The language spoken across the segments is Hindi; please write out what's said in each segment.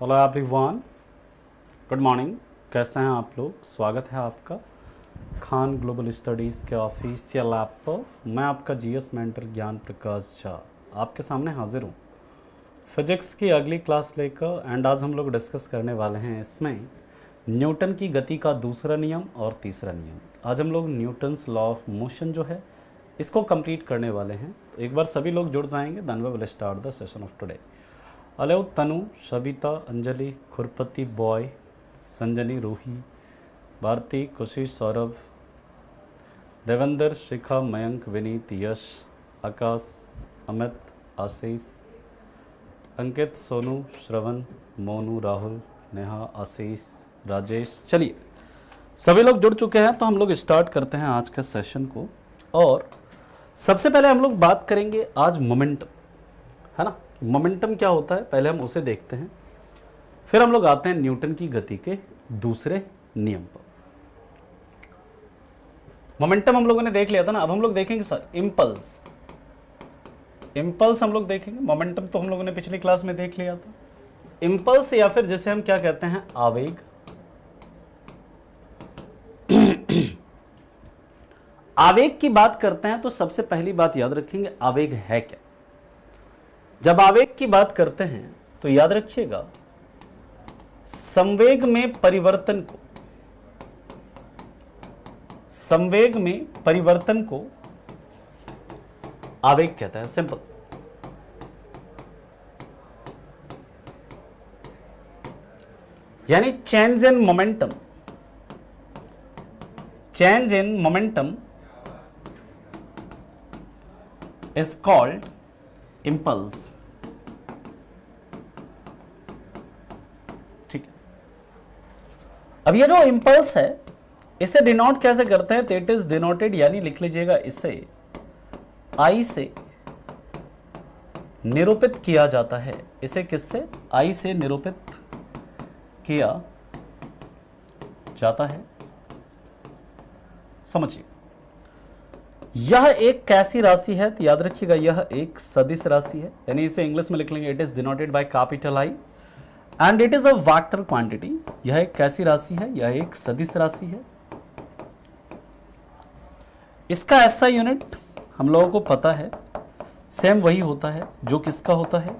Hello everyone, good morning. कैसे हैं आप लोग? स्वागत है आपका खान ग्लोबल स्टडीज़ के ऑफिशियल ऐप पर। मैं आपका जीएस मेंटर ज्ञान प्रकाश झा आपके सामने हाजिर हूँ फिजिक्स की अगली क्लास लेकर। एंड आज हम लोग डिस्कस करने वाले हैं इसमें न्यूटन की गति का दूसरा नियम और तीसरा नियम। आज हम लोग न्यूटन्स लॉ ऑफ मोशन जो है इसको कंप्लीट करने वाले हैं। तो एक बार सभी लोग जुड़ जाएंगे, then we will start the session of today. Hello Tanu, Sabita, Anjali, Khurpati, boy, Sanjani, Ruhi, Bharti, Khushi, Saurabh, Devendra, शिखा, मयंक, विनीत, यश, आकाश, अमित, आशीष, अंकित, सोनू, श्रवण, मोनू, राहुल, नेहा, आशीष, राजेश। चलिए सभी लोग जुड़ चुके हैं तो हम लोग स्टार्ट करते हैं आज के सेशन को। और सबसे पहले हम लोग बात करेंगे आज मोमेंटम, है ना। मोमेंटम क्या होता है पहले हम उसे देखते हैं, फिर हम लोग आते हैं न्यूटन की गति के दूसरे नियम पर। मोमेंटम हम लोगों ने देख लिया था ना। अब हम लोग देखेंगे सर इम्पल्स। इम्पल्स हम लोग देखेंगे। मोमेंटम तो हम लोगों ने पिछली क्लास में देख लिया था। इम्पल्स या फिर जिसे हम क्या कहते हैं, आवेग। आवेग की बात करते हैं तो सबसे पहली बात याद रखेंगे, आवेग है क्या। जब आवेग की बात करते हैं तो याद रखिएगा संवेग में परिवर्तन को, संवेग में परिवर्तन को आवेग कहता है। सिंपल। यानी change in momentum, change in momentum is called impulse. ठीक है। अब ये जो इम्पल्स है इसे डिनोट कैसे करते हैं, तो इट इज डिनोटेड, यानी लिख लीजिएगा इसे आई से निरूपित किया जाता है। इसे किससे? आई से निरूपित किया जाता है। समझिए यह एक कैसी राशि है, तो याद रखिएगा यह एक सदिश राशि है। यानी इसे इंग्लिश में लिख लेंगे, it is denoted by capital I and it is a vector quantity. यह एक कैसी राशि है? यह एक सदिश राशि है। इसका एसआई यूनिट हम लोगों को पता है, सेम वही होता है जो किसका होता है,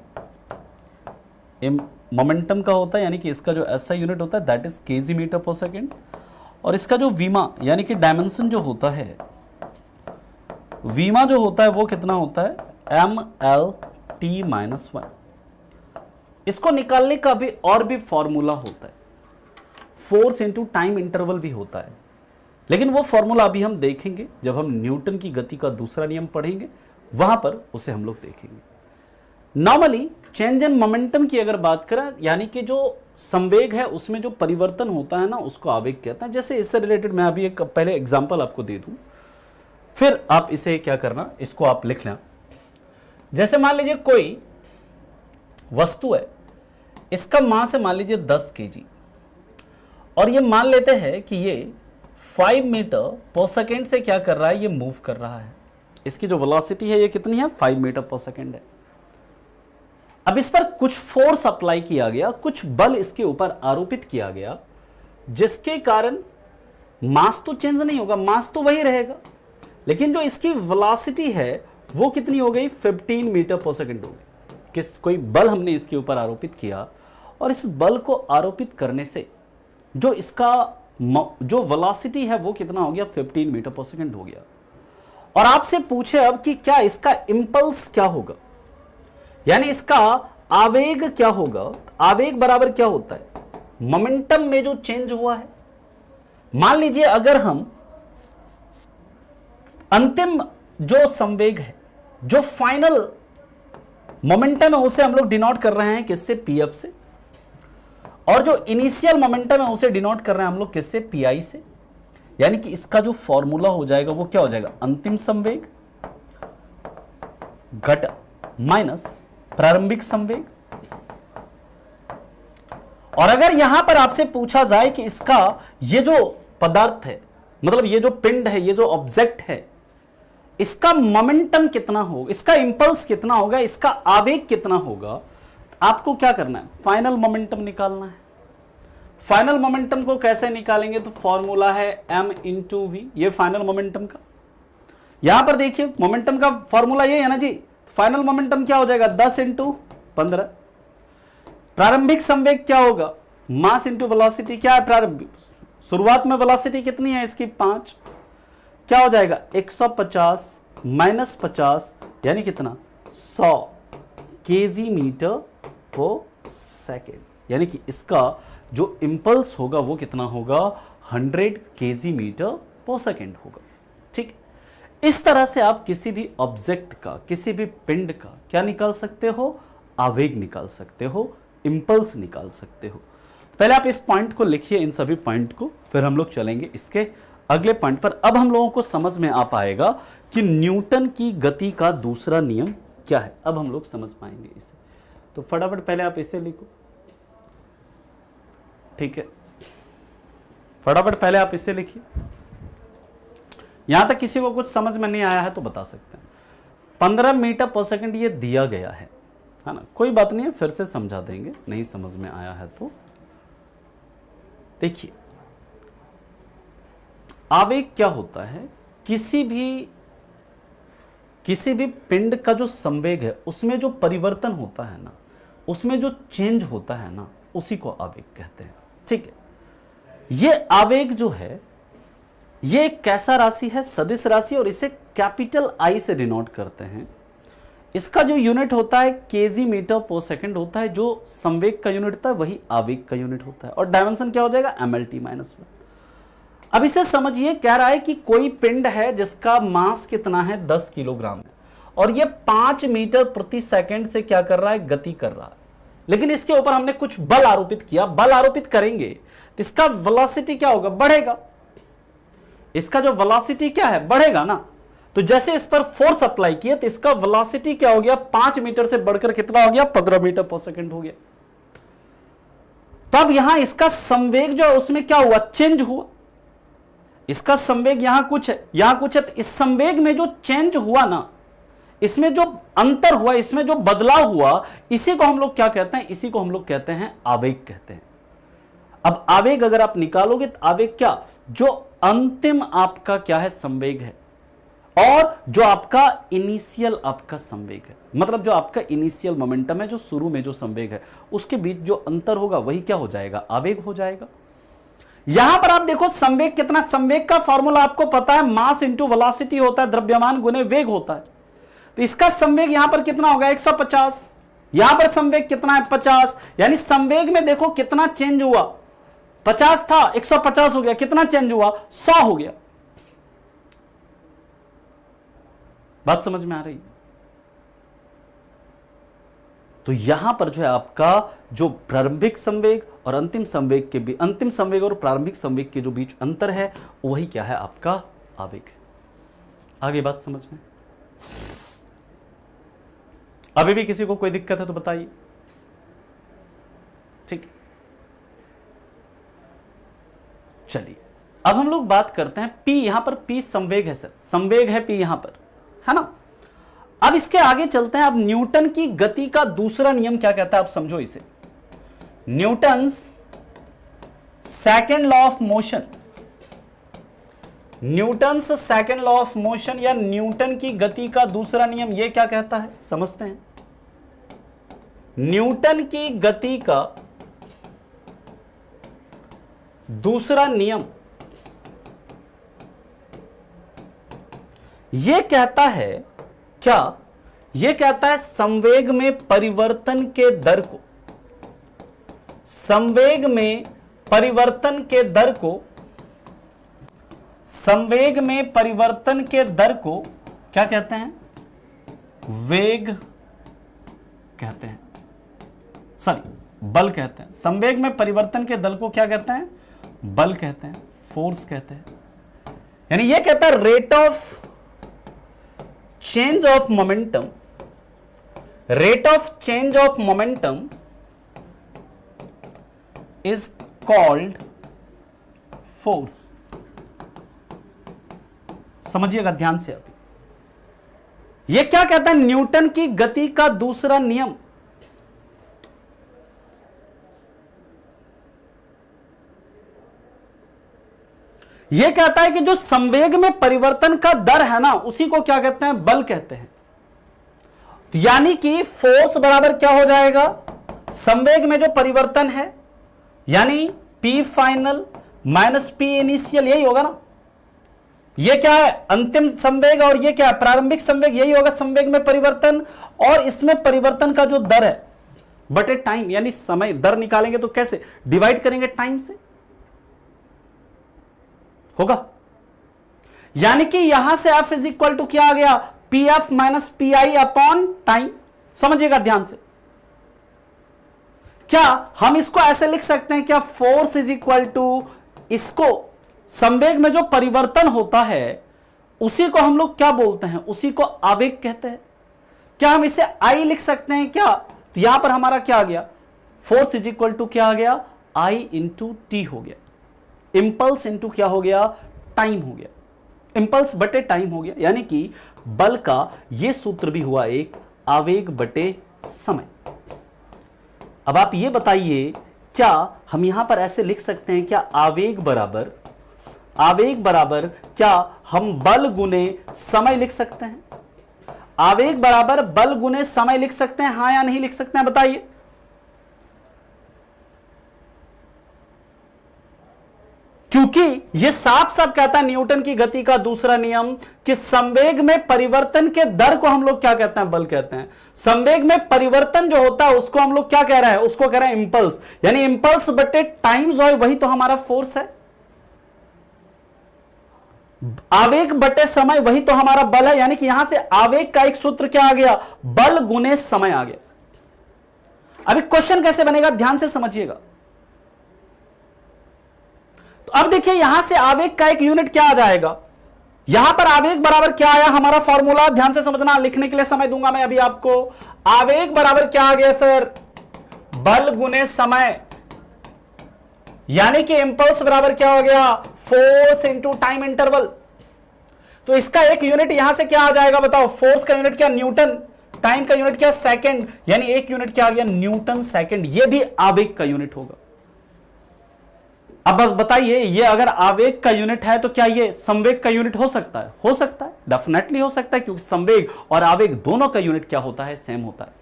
मोमेंटम का होता है। यानी कि इसका जो एसआई यूनिट होता है that is KG metre per second. और इसका जो वीमा यानी कि डायमेंशन जो होता है, वीमा जो होता है वो कितना होता है, ML_T-1। इसको निकालने का भी और भी फॉर्मूला होता है, फोर्स इंटू टाइम इंटरवल भी होता है। लेकिन वो फॉर्मूला अभी हम देखेंगे जब हम न्यूटन की गति का दूसरा नियम पढ़ेंगे, वहां पर उसे हम लोग देखेंगे। नॉर्मली चेंज इन मोमेंटम की अगर बात करें, यानी कि जो संवेग है उसमें जो परिवर्तन होता है ना, उसको आवेग कहते हैं। जैसे इससे रिलेटेड मैं अभी एक पहले एग्जांपल आपको दे दूं, फिर आप इसे क्या करना, इसको आप लिख लें। जैसे मान लीजिए कोई वस्तु है, इसका मास है मान लीजिए 10 kg, और ये मान लेते हैं कि ये 5 मीटर पर सेकेंड से क्या कर रहा है, ये मूव कर रहा है। इसकी जो वेलोसिटी है ये कितनी है, 5 मीटर पर सेकेंड है। अब इस पर कुछ फोर्स अप्लाई किया गया, कुछ बल इसके ऊपर आरोपित किया गया, जिसके कारण मास तो चेंज नहीं होगा, मास तो वही रहेगा, लेकिन जो इसकी वेलोसिटी है वो कितनी हो गई, 15 मीटर पर सेकेंड हो गई। किस कोई बल हमने इसके ऊपर आरोपित किया, और इस बल को आरोपित करने से जो इसका जो वेलोसिटी है वो कितना हो गया, 15 मीटर पर सेकेंड हो गया। और आपसे पूछे अब कि क्या इसका इंपल्स क्या होगा, यानी इसका आवेग क्या होगा। आवेग बराबर क्या होता है, मोमेंटम में जो चेंज हुआ है। मान लीजिए अगर हम अंतिम जो संवेग है, जो फाइनल मोमेंटम है, उसे हम लोग डिनोट कर रहे हैं किससे, पीएफ से। और जो इनिशियल मोमेंटम है उसे डिनोट कर रहे हैं हम लोग किससे, पीआई से। यानी कि इसका जो फॉर्मूला हो जाएगा वो क्या हो जाएगा, अंतिम संवेग घट माइनस प्रारंभिक संवेग। और अगर यहां पर आपसे पूछा जाए कि इसका ये जो पदार्थ है, मतलब ये जो पिंड है, ये जो ऑब्जेक्ट है, इसका मोमेंटम कितना होगा, इसका इंपल्स कितना होगा, इसका आवेग कितना होगा, आपको क्या करना है, फाइनल मोमेंटम निकालना है। फाइनल मोमेंटम को कैसे निकालेंगे, तो फॉर्मूला है m इंटू वी, ये फाइनल मोमेंटम का। यहां पर देखिए मोमेंटम का फॉर्मूला ये है ना जी, फाइनल मोमेंटम क्या हो जाएगा 10 इंटू 15। प्रारंभिक संवेग क्या होगा, मास इंटू वेलोसिटी। क्या है प्रारंभिक, शुरुआत में वेलोसिटी कितनी है इसकी 5, क्या हो जाएगा 150 माइनस 50 यानी कितना 100 केजी मीटर पर सेकेंड, यानी कि इसका जो इंपल्स होगा वो कितना होगा 100 केजी मीटर पर सेकेंड होगा। ठीक, इस तरह से आप किसी भी ऑब्जेक्ट का, किसी भी पिंड का क्या निकाल सकते हो, आवेग निकाल सकते हो, इंपल्स निकाल सकते हो। पहले आप इस पॉइंट को लिखिए, इन सभी पॉइंट को, फिर हम लोग चलेंगे इसके अगले पॉइंट पर। अब हम लोगों को समझ में आ पाएगा कि न्यूटन की गति का दूसरा नियम क्या है, अब हम लोग समझ पाएंगे इसे। तो फटाफट पहले आप इसे लिखो, ठीक है, फटाफट पहले आप इसे लिखिए। यहां तक किसी को कुछ समझ में नहीं आया है तो बता सकते हैं। 15 मीटर पर सेकंड ये दिया गया है ना, कोई बात नहीं है, फिर से समझा देंगे, नहीं समझ में आया है तो। देखिए आवेग क्या होता है, किसी भी पिंड का जो संवेग है उसमें जो परिवर्तन होता है ना, उसमें जो चेंज होता है ना, उसी को आवेग कहते हैं। ठीक है, ये आवेग जो है ये एक कैसा राशि है, सदिश राशि, और इसे कैपिटल आई से डिनोट करते हैं। इसका जो यूनिट होता है केजी मीटर पर सेकंड होता है, जो संवेग का यूनिट होता है वही आवेग का यूनिट होता है, और डायमेंशन क्या हो जाएगा mlt -1। अब इसे समझिए, कह रहा है कि कोई पिंड है जिसका मास कितना है 10 किलोग्राम है, और ये 5 मीटर प्रति सेकंड से क्या कर रहा है, गति कर रहा है। लेकिन इसके ऊपर हमने कुछ बल आरोपित किया, बल आरोपित करेंगे तो इसका वेलोसिटी क्या होगा, बढ़ेगा। इसका जो वेलोसिटी क्या है, बढ़ेगा ना। तो जैसे इस पर फोर्स अप्लाई किया तो इसका वेलोसिटी क्या हो गया, 5 मीटर से बढ़कर कितना हो गया, 15 मीटर पर सेकंड हो गया। तो अब यहां इसका संवेग जो है उसमें क्या हुआ, चेंज हुआ। इसका संवेग यहां कुछ है, यहां कुछ है, तो इस संवेग में जो चेंज हुआ ना, इसमें जो अंतर हुआ, इसमें जो बदलाव हुआ, इसी को हम लोग क्या कहते हैं, इसी को हम लोग कहते हैं आवेग कहते हैं। अब आवेग अगर आप निकालोगे तो आवेग क्या, जो अंतिम आपका क्या है संवेग है, और जो आपका इनिशियल आपका संवेग है, मतलब जो आपका इनिशियल मोमेंटम है, जो शुरू में जो संवेग है, उसके बीच जो अंतर होगा वही क्या हो जाएगा, आवेग हो जाएगा। यहां पर आप देखो संवेग कितना, संवेग का फॉर्मूला आपको पता है, मास इंटू वेलोसिटी होता है, द्रव्यमान गुने वेग होता है। तो इसका संवेग यहां पर कितना होगा 150, यहां पर संवेग कितना है 50, यानी संवेग में देखो कितना चेंज हुआ, 50 था 150 हो गया, कितना चेंज हुआ 100 हो गया। बात समझ में आ रही है? तो यहां पर जो है आपका जो प्रारंभिक संवेग और अंतिम संवेग के बीच, अंतिम संवेग और प्रारंभिक संवेग के जो बीच अंतर है वही क्या है, आपका आवेग है। आगे बात समझ में? अभी भी किसी को कोई दिक्कत है तो बताइए। ठीक, चलिए अब हम लोग बात करते हैं P। यहां पर P संवेग है सर, संवेग है P यहां पर, है ना। अब इसके आगे चलते हैं। अब न्यूटन की गति का दूसरा नियम क्या कहता है, आप समझो इसे। Newton's second law of motion, Newton's second law of motion या न्यूटन की गति का दूसरा नियम ये क्या कहता है, समझते हैं। न्यूटन की गति का दूसरा नियम ये कहता है क्या, ये कहता है संवेग में परिवर्तन के दर को, संवेग में परिवर्तन के दर को, संवेग में परिवर्तन के दर को क्या कहते हैं, वेग कहते हैं, सॉरी बल कहते हैं। संवेग में परिवर्तन के दल को क्या कहते हैं, बल कहते हैं, फोर्स कहते हैं। यानी ये कहता है rate of change of momentum, rate of change of momentum is called force. समझिएगा ध्यान से। अभी ये क्या कहता है, न्यूटन की गति का दूसरा नियम, यह कहता है कि जो संवेग में परिवर्तन का दर है ना, उसी को क्या कहते हैं, बल कहते हैं। यानी कि फोर्स बराबर क्या हो जाएगा, संवेग में जो परिवर्तन है, यानी P final minus P initial, यही होगा ना। ये क्या है, अंतिम संवेग, और ये क्या है, प्रारंभिक संवेग, यही होगा संवेग में परिवर्तन। और इसमें परिवर्तन का जो दर है बटे टाइम, यानी समय। दर निकालेंगे तो कैसे, डिवाइड करेंगे टाइम से, होगा। यानी कि यहां से F इज इक्वल टू क्या आ गया, PF minus PI upon time. समझिएगा ध्यान से। क्या हम इसको ऐसे लिख सकते हैं क्या, फोर्स इज इक्वल टू, इसको संवेग में जो परिवर्तन होता है उसी को हम लोग क्या बोलते हैं, उसी को आवेग कहते हैं। क्या हम इसे I लिख सकते हैं क्या, तो यहां पर हमारा क्या आ गया, फोर्स इज इक्वल टू क्या आ गया, I इंटू टी हो गया। इंपल्स इंटू क्या हो गया, टाइम हो गया। इंपल्स बटे टाइम हो गया। यानी कि बल का यह सूत्र भी हुआ एक आवेग बटे समय। अब आप ये बताइए, क्या हम यहां पर ऐसे लिख सकते हैं क्या, आवेग बराबर क्या हम बल गुने समय लिख सकते हैं, आवेग बराबर बल गुने समय लिख सकते हैं, हां या नहीं लिख सकते हैं, बताइए। क्योंकि यह साफ साफ कहता है न्यूटन की गति का दूसरा नियम कि संवेग में परिवर्तन के दर को हम लोग क्या कहते हैं, बल कहते हैं। संवेग में परिवर्तन जो होता है उसको हम लोग क्या कह रहे हैं, उसको कह रहे हैं इंपल्स। यानी इंपल्स बटे टाइम जो है वही तो हमारा फोर्स है। आवेग बटे समय वही तो हमारा बल है। यानी कि यहां से आवेग का एक सूत्र क्या आ गया, बल गुने समय आ गया। अभी क्वेश्चन कैसे बनेगा, ध्यान से समझिएगा। तो अब देखिए यहां से आवेग का एक यूनिट क्या आ जाएगा, यहां पर आवेग बराबर क्या आया, हमारा फॉर्मूला ध्यान से समझना, लिखने के लिए समय दूंगा मैं अभी आपको। आवेग बराबर क्या आ गया सर, बल गुने समय। यानी कि इंपल्स बराबर क्या हो गया, फोर्स इंटू टाइम इंटरवल। तो इसका एक यूनिट यहां से क्या आ जाएगा बताओ, फोर्स का यूनिट क्या, न्यूटन, टाइम का यूनिट क्या, सेकंड। यानी एक यूनिट क्या आ गया, न्यूटन सेकंड। यह भी आवेग का यूनिट होगा। अब बताइए, ये अगर आवेग का यूनिट है तो क्या ये संवेग का यूनिट हो सकता है, हो सकता है, डेफिनेटली हो सकता है, क्योंकि संवेग और आवेग दोनों का यूनिट क्या होता है, सेम होता है।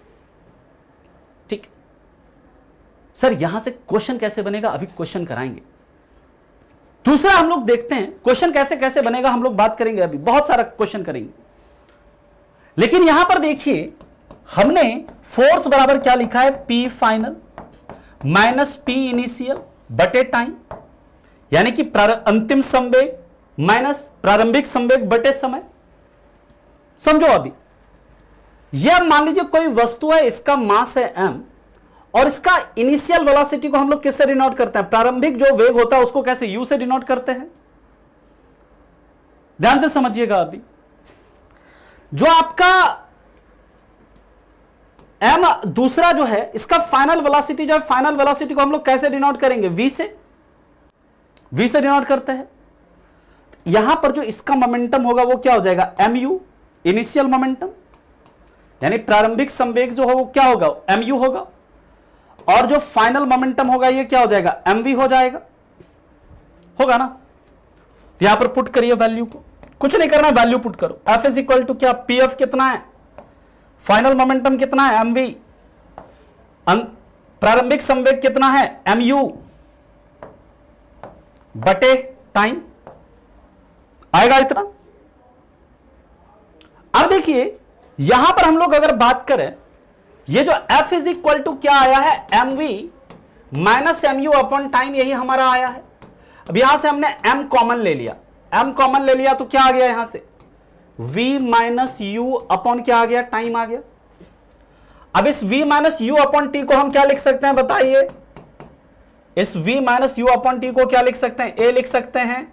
ठीक सर, यहां से क्वेश्चन कैसे बनेगा, अभी क्वेश्चन कराएंगे। दूसरा हम लोग देखते हैं क्वेश्चन कैसे कैसे बनेगा, हम लोग बात करेंगे, अभी बहुत सारा क्वेश्चन करेंगे। लेकिन यहां पर देखिए, हमने फोर्स बराबर क्या लिखा है, P final minus P initial बटे टाइम। यानी कि अंतिम संवेग माइनस प्रारंभिक संवेग बटे समय। समझो अभी, यह मान लीजिए कोई वस्तु है, इसका मास है m, और इसका इनिशियल वेलोसिटी को हम लोग किससे डिनोट करते हैं, प्रारंभिक जो वेग होता है उसको कैसे, u से डिनोट करते हैं। ध्यान से समझिएगा। अभी जो आपका m दूसरा जो है, इसका फाइनल वेलोसिटी जो है, फाइनल वेलोसिटी को हम लोग कैसे डिनोट करेंगे, v से डिनोट करते हैं। यहां पर जो इसका मोमेंटम होगा वो क्या हो जाएगा, mu इनिशियल मोमेंटम। यानी प्रारंभिक संवेग जो हो वो क्या होगा, mu होगा, और जो फाइनल मोमेंटम होगा ये क्या हो जाएगा, mv हो जाएगा, होगा ना। यहां पर पुट करिए वैल्यू को, कुछ नहीं करना, वैल्यू पुट करो। F इज इक्वल टू क्या, pf कितना है, फाइनल मोमेंटम कितना है, mv, प्रारंभिक संवेग कितना है, mu बटे टाइम, आएगा इतना। अब देखिए यहां पर हम लोग अगर बात करें, ये जो F इज इक्वल टू क्या आया है, mv minus mu upon time, यही हमारा आया है। अब यहां से हमने m कॉमन ले लिया, तो क्या आ गया यहां से, v माइनस u अपॉन क्या आ गया, टाइम आ गया। अब इस v minus u upon T को हम क्या लिख सकते हैं बताइए, इस v minus u upon T को क्या लिख सकते हैं, a लिख सकते हैं।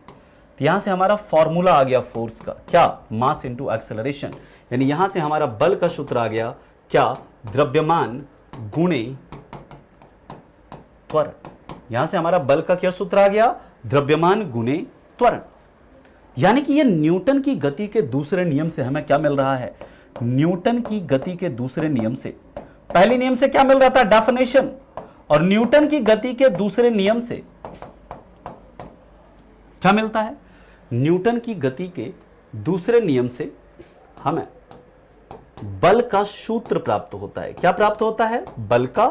तो यहां से हमारा फॉर्मूला आ गया फोर्स का, क्या, मास इंटू एक्सेलरेशन। यानी यहां से हमारा बल का सूत्र आ गया क्या, द्रव्यमान गुणे त्वरण। यहां से हमारा बल का क्या सूत्र आ गया, द्रव्यमान गुणे त्वरण। यानी कि ये न्यूटन की गति के दूसरे नियम से हमें क्या मिल रहा है, न्यूटन की गति के दूसरे नियम से। पहले नियम से क्या मिल रहा था, डेफिनेशन, और न्यूटन की गति के दूसरे नियम से क्या मिलता है? न्यूटन की गति के दूसरे नियम से हमें बल का सूत्र प्राप्त होता है। क्या प्राप्त होता है? बल का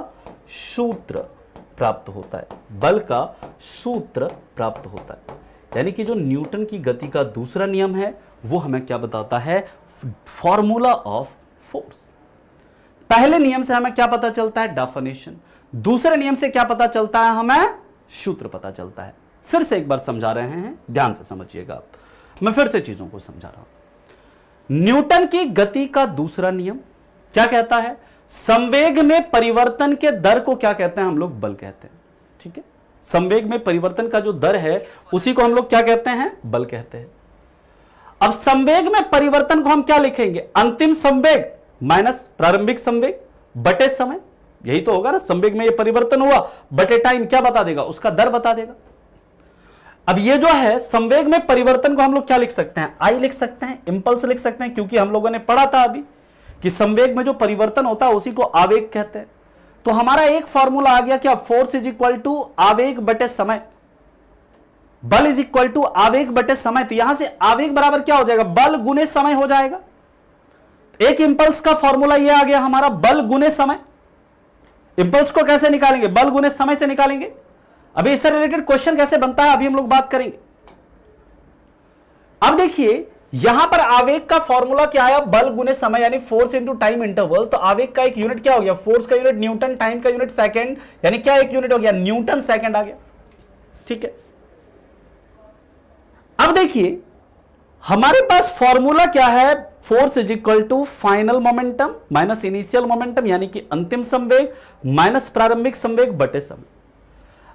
सूत्र प्राप्त होता है। बल का सूत्र प्राप्त होता है। यानी कि जो न्यूटन की गति का दूसरा नियम है वो हमें क्या बताता है? Formula of force. पहले नियम से हमें क्या पता चलता है? डेफिनेशन। दूसरे नियम से क्या पता चलता है? हमें सूत्र पता चलता है। फिर से एक बार समझा रहे हैं, ध्यान से समझिएगा आप। मैं फिर से चीजों को समझा रहा हूं। न्यूटन की गति का दूसरा नियम क्या कहता है? संवेग में परिवर्तन के दर को क्या कहते हैं? हम लोग बल कहते हैं। ठीक है, संवेग में परिवर्तन का जो दर है उसी को हम लोग क्या कहते हैं? बल कहते हैं। अब संवेग में परिवर्तन को हम क्या लिखेंगे? अंतिम संवेग माइनस प्रारंभिक संवेग बटे समय। यही तो होगा ना, संवेग में ये परिवर्तन हुआ बटे टाइम क्या बता देगा? उसका दर बता देगा। अब ये जो है संवेग में परिवर्तन को हम लोग क्या लिख सकते हैं? आई लिख सकते हैं, इंपल्स लिख सकते हैं, क्योंकि हम लोगों ने पढ़ा था अभी कि संवेग में जो परिवर्तन होता है उसी को आवेग कहते हैं। तो हमारा एक फॉर्मूला आ गया क्या? फोर्स इज इक्वल टू आवेग बटे समय, बल इज इक्वल टू आवेग बटे समय। तो यहां से आवेग बराबर क्या हो जाएगा? बल गुने समय हो जाएगा। एक इंपल्स का फॉर्मूला यह आ गया हमारा, बल गुने समय। इंपल्स को कैसे निकालेंगे? बल गुने समय से निकालेंगे। अभी इससे रिलेटेड क्वेश्चन कैसे बनता है अभी हम लोग बात करेंगे। अब देखिए यहां पर आवेग का फॉर्मूला क्या आया? बल गुने समय, यानी फोर्स इंटू टाइम इंटरवल। तो आवेग का एक यूनिट क्या हो गया? फोर्स का यूनिट न्यूटन, टाइम का यूनिट सेकंड, यानी क्या एक यूनिट हो गया? न्यूटन सेकंड आ गया। ठीक है, अब देखिए हमारे पास फॉर्मूला क्या है? Force is equal to final momentum minus initial momentum, यानी कि अंतिम संवेग माइनस प्रारंभिक संवेग बटे समय।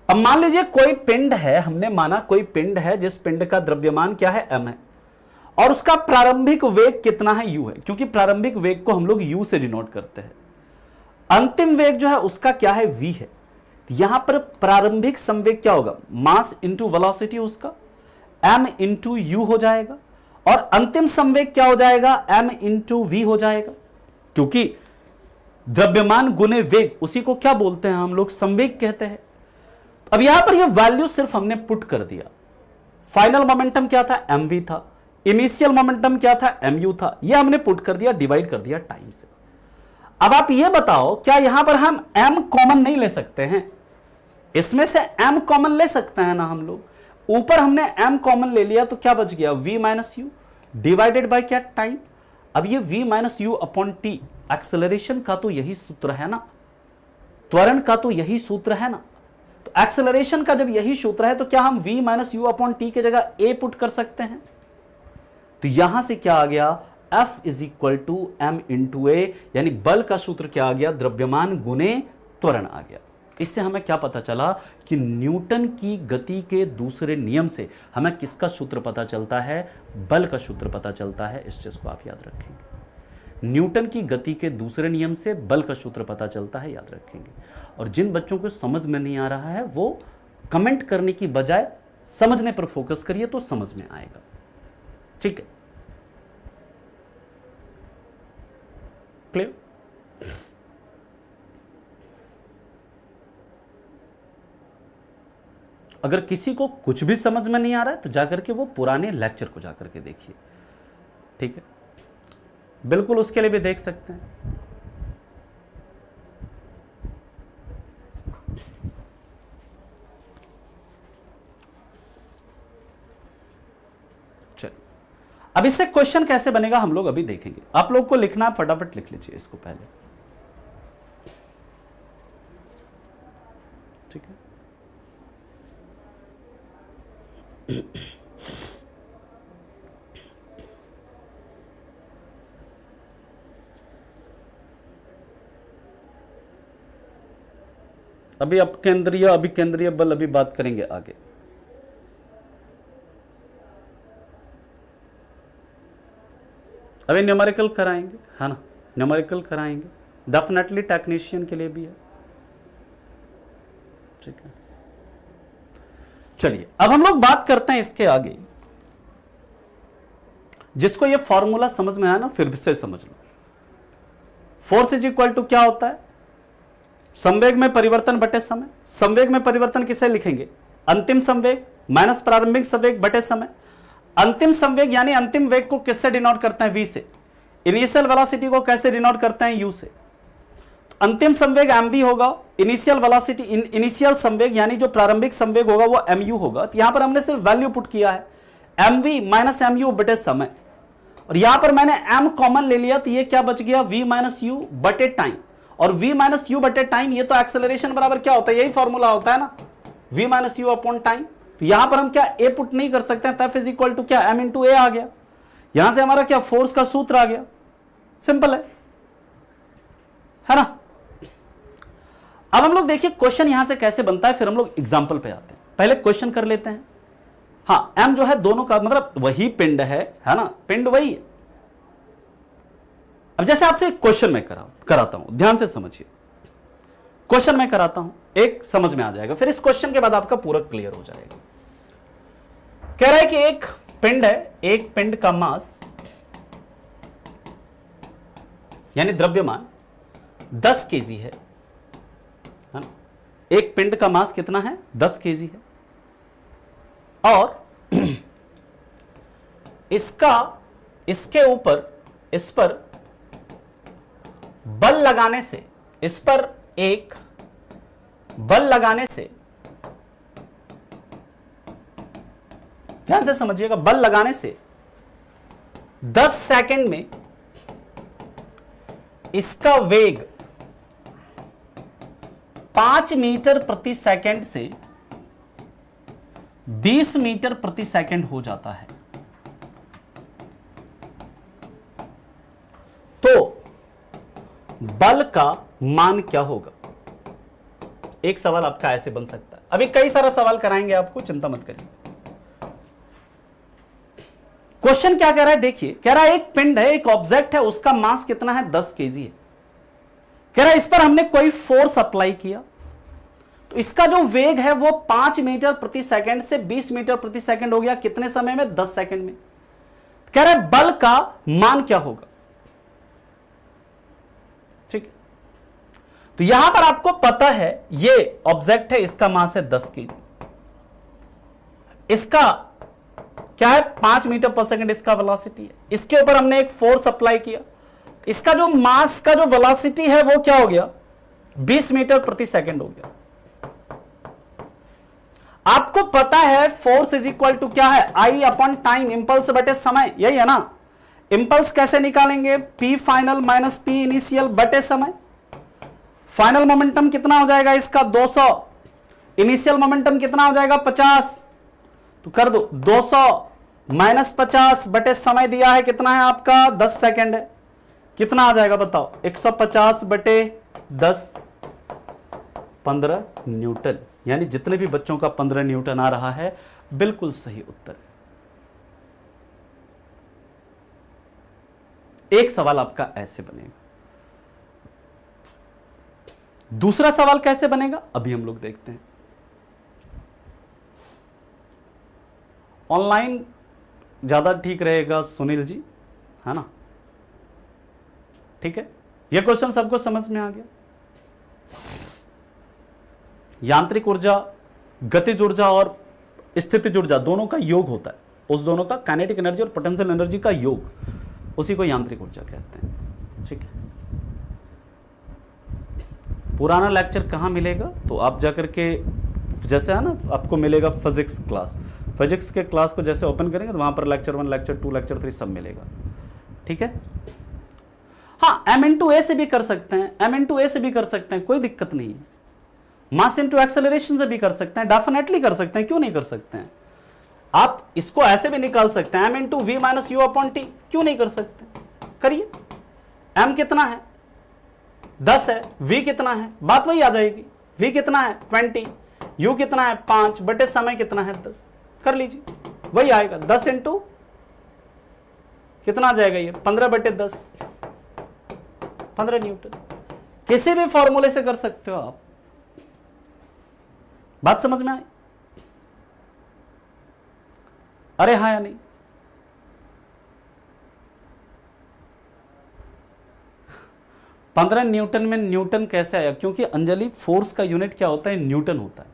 अब मान लीजिए कोई पिंड है, हमने माना कोई पिंड है जिस पिंड का द्रव्यमान क्या है? m है, और उसका प्रारंभिक वेग कितना है? u है, क्योंकि प्रारंभिक वेग को हम लोग u से डिनोट करते हैं। अंतिम वेग जो है उसका क्या है? v है। यहां पर प्रारंभिक संवेग क्या होगा? मास इंटू वेलोसिटी उसका m इंटू यू हो जाएगा, और अंतिम संवेग क्या हो जाएगा? m इंटू वी हो जाएगा, क्योंकि द्रव्यमान गुने वेग उसी को क्या बोलते हैं हम लोग? संवेग कहते हैं। अब यहां पर यह वैल्यू सिर्फ हमने पुट कर दिया। फाइनल मोमेंटम क्या था? mv था। इनिशियल मोमेंटम क्या था? mu था। यह हमने पुट कर दिया, डिवाइड कर दिया टाइम से। अब आप यह बताओ क्या यहां पर हम m कॉमन नहीं ले सकते हैं? इसमें से m कॉमन ले सकते हैं ना हम लोग। ऊपर हमने m कॉमन ले लिया तो क्या बच गया? v minus you divided by क्या? टाइम। अब ये v minus you upon T, acceleration का तो यही सूत्र है ना, त्वरण का तो यही सूत्र है ना। तो एक्सेलरेशन का जब यही सूत्र है तो क्या हम v minus you upon T की जगह a पुट कर सकते हैं? तो यहां से क्या आ गया? F is equal to M into A, यानी बल का सूत्र क्या आ गया? द्रव्यमान गुने त्वरण आ गया। इससे हमें क्या पता चला कि न्यूटन की गति के दूसरे नियम से हमें किसका सूत्र पता चलता है? बल का सूत्र पता चलता है। इस चीज को आप याद रखेंगे। न्यूटन की गति के दूसरे नियम से बल का सूत्र पता चलता है, याद रखेंगे। और जिन बच्चों को समझ में नहीं आ रहा है वो कमेंट करने की बजाय समझने पर फोकस करिए तो समझ में आएगा। ठीक है, क्लियर? अगर किसी को कुछ भी समझ में नहीं आ रहा है तो जाकर के वो पुराने लेक्चर को जाकर के देखिए। ठीक है, बिल्कुल उसके लिए भी देख सकते हैं। चलिए, अब इससे क्वेश्चन कैसे बनेगा हम लोग अभी देखेंगे। आप लोग को लिखना, फटाफट लिख लीजिए इसको पहले। ठीक है, अभी अभिकेंद्रीय बल अभी बात करेंगे आगे। अभी न्यूमेरिकल कराएंगे, है ना, न्यूमेरिकल कराएंगे, डेफिनेटली टेक्नीशियन के लिए भी है। ठीक है, चलिए अब हम लोग बात करते हैं इसके आगे। जिसको ये फॉर्मूला समझ में आया ना, फिर से समझ लो। फोर्स इज इक्वल टू क्या होता है? संवेग में परिवर्तन बटे समय। संवेग में परिवर्तन किसे लिखेंगे? अंतिम संवेग माइनस प्रारंभिक संवेग बटे समय। अंतिम संवेग यानी अंतिम वेग को किससे डिनोट करते हैं? v से। इनिशियल वेलोसिटी को कैसे डिनोट करते हैं? u से। तो अंतिम संवेग mv होगा, इनिशियल वेलोसिटी इनिशियल संवेग यानी जो प्रारंभिक संवेग होगा वो mu होगा। तो यहां पर हमने सिर्फ वैल्यू पुट किया है mv माइनस mu बटे समय, और यहां पर मैंने m कॉमन ले लिया, तो ये क्या बच गया? v माइनस यू बटे टाइम। और v माइनस यू बटे टाइम, ये तो एक्सेलरेशन बराबर क्या होता है? यही फॉर्मूला होता है ना, v minus you upon time. तो यहां पर हम क्या a पुट नहीं कर सकते हैं, तब इज इक्वल टू क्या? m इंटू ए आ गया। यहां से हमारा क्या? फोर्स का सूत्र आ गया। सिंपल है ना। अब हम लोग देखिए क्वेश्चन यहां से कैसे बनता है, फिर हम लोग एग्जाम्पल पे आते हैं। पहले क्वेश्चन कर लेते हैं। हाँ, m जो है दोनों का मतलब वही पिंड है ना, पिंड वही है। अब जैसे आपसे एक क्वेश्चन मैं कराता हूं, ध्यान से समझिए। क्वेश्चन मैं कराता हूं, एक समझ में आ जाएगा, फिर इस क्वेश्चन के बाद आपका पूरा क्लियर हो जाएगा। कह रहा है कि एक पिंड है, एक पिंड का मास यानी द्रव्यमान 10 केजी है ना। एक पिंड का मास कितना है? 10 केजी है। और इसके ऊपर इस पर बल लगाने से, इस पर एक बल लगाने से, ध्यान से समझिएगा, बल लगाने से 10 सेकंड में इसका वेग 5 मीटर प्रति सेकंड से 20 मीटर प्रति सेकंड हो जाता है। तो बल का मान क्या होगा? एक सवाल आपका ऐसे बन सकता है। अभी कई सारा सवाल कराएंगे आपको, चिंता मत करिए। क्वेश्चन क्या कह रहा है देखिए, कह रहा है एक पिंड है, एक ऑब्जेक्ट है, उसका मास कितना है? 10 केजी है। कह रहा है इस पर हमने कोई फोर्स अप्लाई किया, तो इसका जो वेग है वो 5 मीटर प्रति सेकंड से 20 मीटर प्रति सेकंड हो गया। कितने समय में? 10 सेकंड में। कह रहा है बल का मान क्या होगा? ठीक है, तो यहां पर आपको पता है ये ऑब्जेक्ट है, इसका मास है 10 केजी, इसका क्या है? 5 मीटर पर सेकंड इसका वेलोसिटी है। इसके ऊपर हमने एक फोर्स अप्लाई किया, इसका जो मास का जो वेलोसिटी है वो क्या हो गया? 20 मीटर प्रति सेकंड हो गया। आपको पता है फोर्स इज इक्वल टू क्या है? आई अपॉन टाइम, इंपल्स बटे समय, यही है ना। इंपल्स कैसे निकालेंगे? P final minus P initial बटे समय। फाइनल मोमेंटम कितना हो जाएगा इसका? 200। इनिशियल मोमेंटम कितना हो जाएगा? 50। तो कर दो, 200 माइनस 50 बटे समय दिया है कितना है आपका? 10 सेकंड है। कितना आ जाएगा बताओ? 150 बटे 10, 15 न्यूटन। यानी जितने भी बच्चों का 15 न्यूटन आ रहा है, बिल्कुल सही उत्तर है। एक सवाल आपका ऐसे बनेगा। दूसरा सवाल कैसे बनेगा अभी हम लोग देखते हैं। ऑनलाइन ज्यादा ठीक रहेगा सुनील जी, है ना। ठीक है, यह क्वेश्चन सबको समझ में आ गया। यांत्रिक ऊर्जा, गतिज ऊर्जा और स्थितिज ऊर्जा दोनों का योग होता है, उस दोनों का काइनेटिक एनर्जी और पोटेंशियल एनर्जी का योग, उसी को यांत्रिक ऊर्जा कहते हैं। ठीक है, पुराना लेक्चर कहाँ मिलेगा? तो आप जाकर के जैसे है ना, आपको मिलेगा फिजिक्स क्लास, फिजिक्स के क्लास को जैसे ओपन करेंगे तो वहां पर लेक्चर 1, लेक्चर 2, लेक्चर 3 सब मिलेगा। ठीक है, हाँ, m×a से भी कर सकते हैं, m×a से भी कर सकते हैं, कोई दिक्कत नहीं है। मास इंटू एक्सेलरेशन से भी कर सकते हैं, डेफिनेटली कर सकते हैं, क्यों नहीं कर सकते हैं। आप इसको ऐसे भी निकाल सकते हैं, m×v minus u upon t, क्यों नहीं कर सकते? करिए। m कितना है? 10 है, v कितना है? बात वही आ जाएगी। v कितना है? 20, u कितना है? 5 बटे समय कितना है? 10। कर लीजिए, वही आएगा। 10 इंटू कितना आ जाएगा ये? 15 बटे 10, 15 न्यूटन। किसी भी फॉर्मूले से कर सकते हो आप। बात समझ में आई? अरे हाँ या नहीं? पंद्रह न्यूटन में न्यूटन कैसे आया? क्योंकि अंजलि फोर्स का यूनिट क्या होता है? न्यूटन होता है।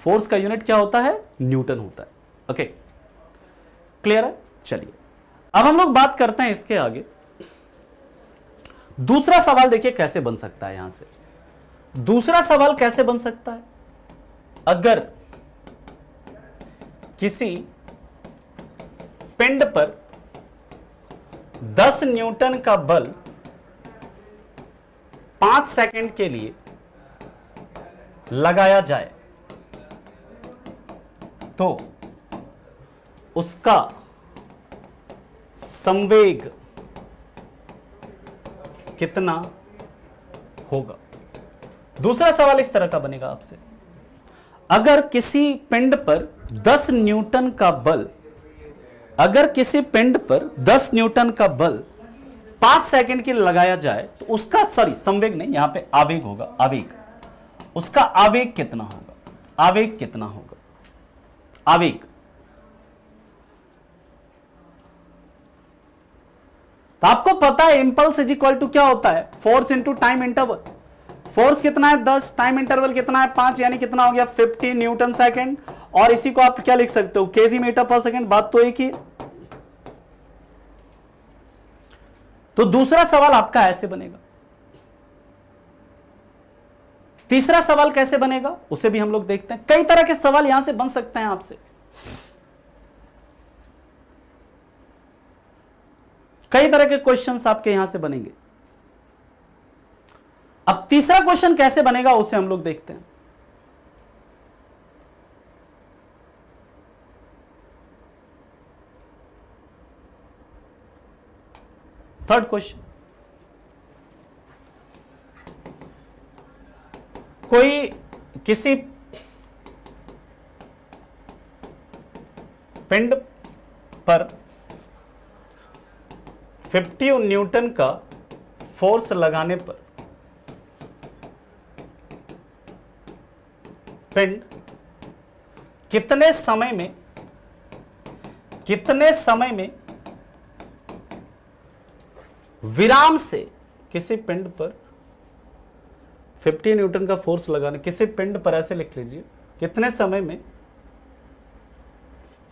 फोर्स का यूनिट क्या होता है? न्यूटन होता है। ओके, क्लियर है? चलिए अब हम लोग बात करते हैं इसके आगे। दूसरा सवाल देखिए कैसे बन सकता है। यहां से दूसरा सवाल कैसे बन सकता है? अगर किसी पिंड पर 10 न्यूटन का बल 5 सेकंड के लिए लगाया जाए तो उसका संवेग कितना होगा? दूसरा सवाल इस तरह का बनेगा आपसे, अगर किसी पिंड पर 10 न्यूटन का बल, अगर किसी पिंड पर 10 न्यूटन का बल 5 सेकंड के लिए लगाया जाए तो उसका, सॉरी संवेग नहीं, यहां पे आवेग होगा, आवेग, उसका आवेग कितना होगा? आवेग कितना होगा? आवेग। तो आपको पता है इंपल्स इज इक्वल टू क्या होता है? Force into time interval. Force कितना है? 10, टाइम इंटरवल कितना है? 5, यानी कितना हो गया? 50 न्यूटन सेकंड। और इसी को आप क्या लिख सकते हो? केजी मीटर पर सेकंड। बात तो एक ही। तो दूसरा सवाल आपका ऐसे बनेगा। तीसरा सवाल कैसे बनेगा उसे भी हम लोग देखते हैं। कई तरह के सवाल यहां से बन सकते हैं आपसे, कई तरह के क्वेश्चंस आपके यहां से बनेंगे। अब तीसरा क्वेश्चन कैसे बनेगा उसे हम लोग देखते हैं। थर्ड क्वेश्चन, कोई किसी पिंड पर 50 न्यूटन का फोर्स लगाने पर पिंड कितने समय में विराम से, किसी पिंड पर 50 न्यूटन का फोर्स लगाने, किसी पिंड पर, ऐसे लिख लीजिए, कितने समय में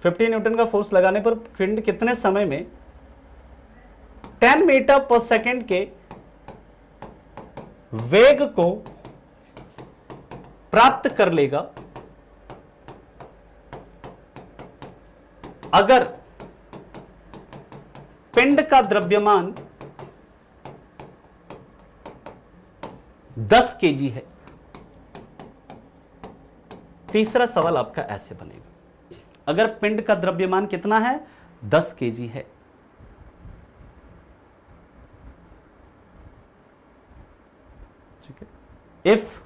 50 न्यूटन का फोर्स लगाने पर पिंड कितने समय में 10 मीटर पर सेकंड के वेग को प्राप्त कर लेगा अगर पिंड का द्रव्यमान 10 केजी है। तीसरा सवाल आपका ऐसे बनेगा, अगर पिंड का द्रव्यमान कितना है? 10 केजी है। ठीक है। If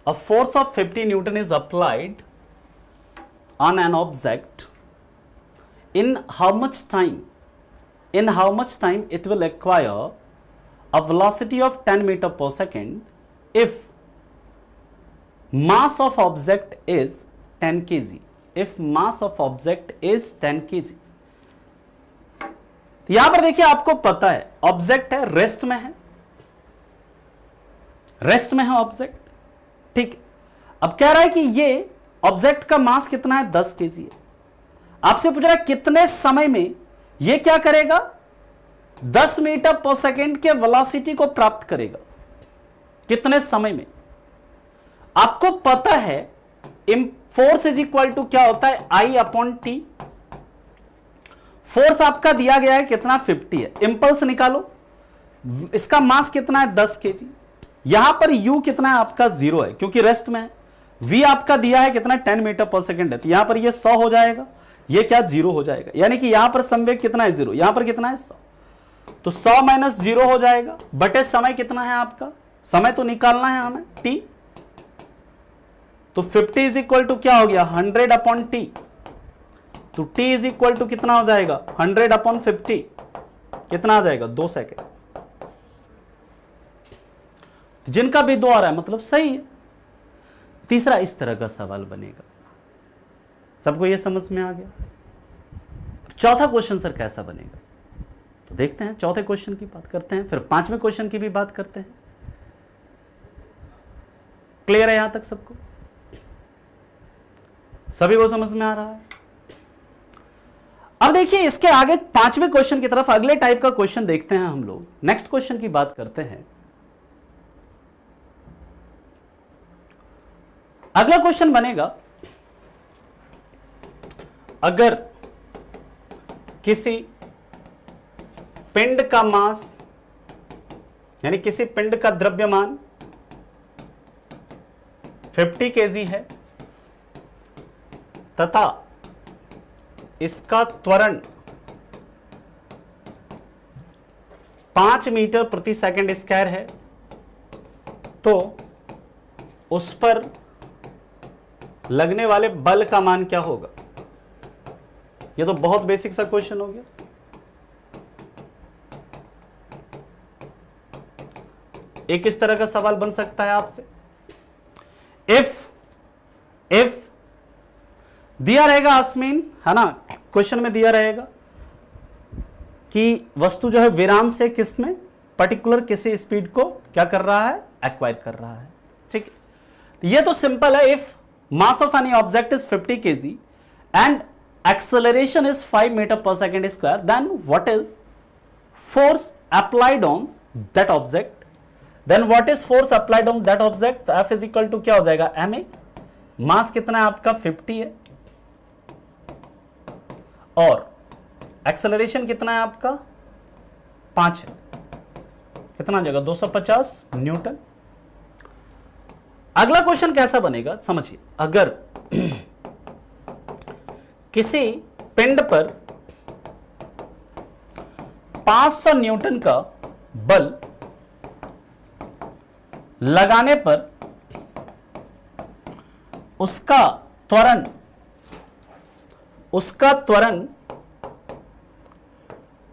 a force of 50 Newton is applied on an object, in how much time it will acquire a velocity of 10 meter per second if mass of object is 10 kg? If mass of object is 10 kg, यहां पर देखिए आपको पता है ऑब्जेक्ट है, रेस्ट में है ऑब्जेक्ट। ठीक, अब कह रहा है कि ये ऑब्जेक्ट का मास कितना है? 10 केजी है। आपसे पूछ रहा है कितने समय में ये क्या करेगा? 10 मीटर पर सेकेंड के वेलोसिटी को प्राप्त करेगा। कितने समय में? आपको पता है फोर्स इज इक्वल टू क्या होता है? I upon T. फोर्स आपका दिया गया है कितना? 50 है। इंपल्स निकालो, इसका मास कितना है? 10 केजी। यहां पर u कितना है आपका? 0 है क्योंकि रेस्ट में है। v आपका दिया है कितना? 10 मीटर पर सेकंड है, तो यहां पर ये 100 हो जाएगा, ये क्या? 0 हो जाएगा। यानी कि यहां पर संवेग कितना है? 0। यहां पर कितना है? 100। तो 100 माइनस 0 हो जाएगा, बटे समय कितना है आपका? समय तो निकालना है हमें, t। तो 50 इज इक्वल टू क्या हो गया? 100 अपॉन टी। तो t इज इक्वल टू कितना हो जाएगा? 100 अपॉन 50, कितना आ जाएगा? 2 सेकेंड। जिनका भी 2 आ रहा है मतलब सही है। तीसरा इस तरह का सवाल बनेगा। सबको यह समझ में आ गया? चौथा क्वेश्चन सर कैसा बनेगा, तो देखते हैं। चौथे क्वेश्चन की बात करते हैं, फिर 5वें क्वेश्चन की भी बात करते हैं। क्लियर है यहां तक सबको? सभी को समझ में आ रहा है? अब देखिए इसके आगे 5वें क्वेश्चन की तरफ, अगले टाइप का क्वेश्चन देखते हैं हम लोग। नेक्स्ट क्वेश्चन की बात करते हैं। अगला क्वेश्चन बनेगा, अगर किसी पिंड का मास यानी किसी पिंड का द्रव्यमान 50 केजी है तथा इसका त्वरण 5 मीटर प्रति सेकंड स्क्वायर है, तो उस पर लगने वाले बल का मान क्या होगा? ये तो बहुत बेसिक सा क्वेश्चन हो गया। एक इस तरह का सवाल बन सकता है आपसे, इफ दिया रहेगा आसमीन, है ना, क्वेश्चन में दिया रहेगा कि वस्तु जो है विराम से किस में, पर्टिकुलर किसी स्पीड को क्या कर रहा है, एक्वायर कर रहा है। ठीक है, ये तो सिंपल है। If mass of any object is 50 kg and acceleration is 5 metre per second square, then what is force applied on that object, then what is force applied on that object, F is equal to क्या हो जाएगा, एम ए। मास कितना है आपका, 50 है, और एक्सेलरेशन कितना है आपका, 5 है, कितना जगह 250 न्यूटन। अगला क्वेश्चन कैसा बनेगा समझिए, अगर किसी पिंड पर 500 न्यूटन का बल लगाने पर उसका त्वरण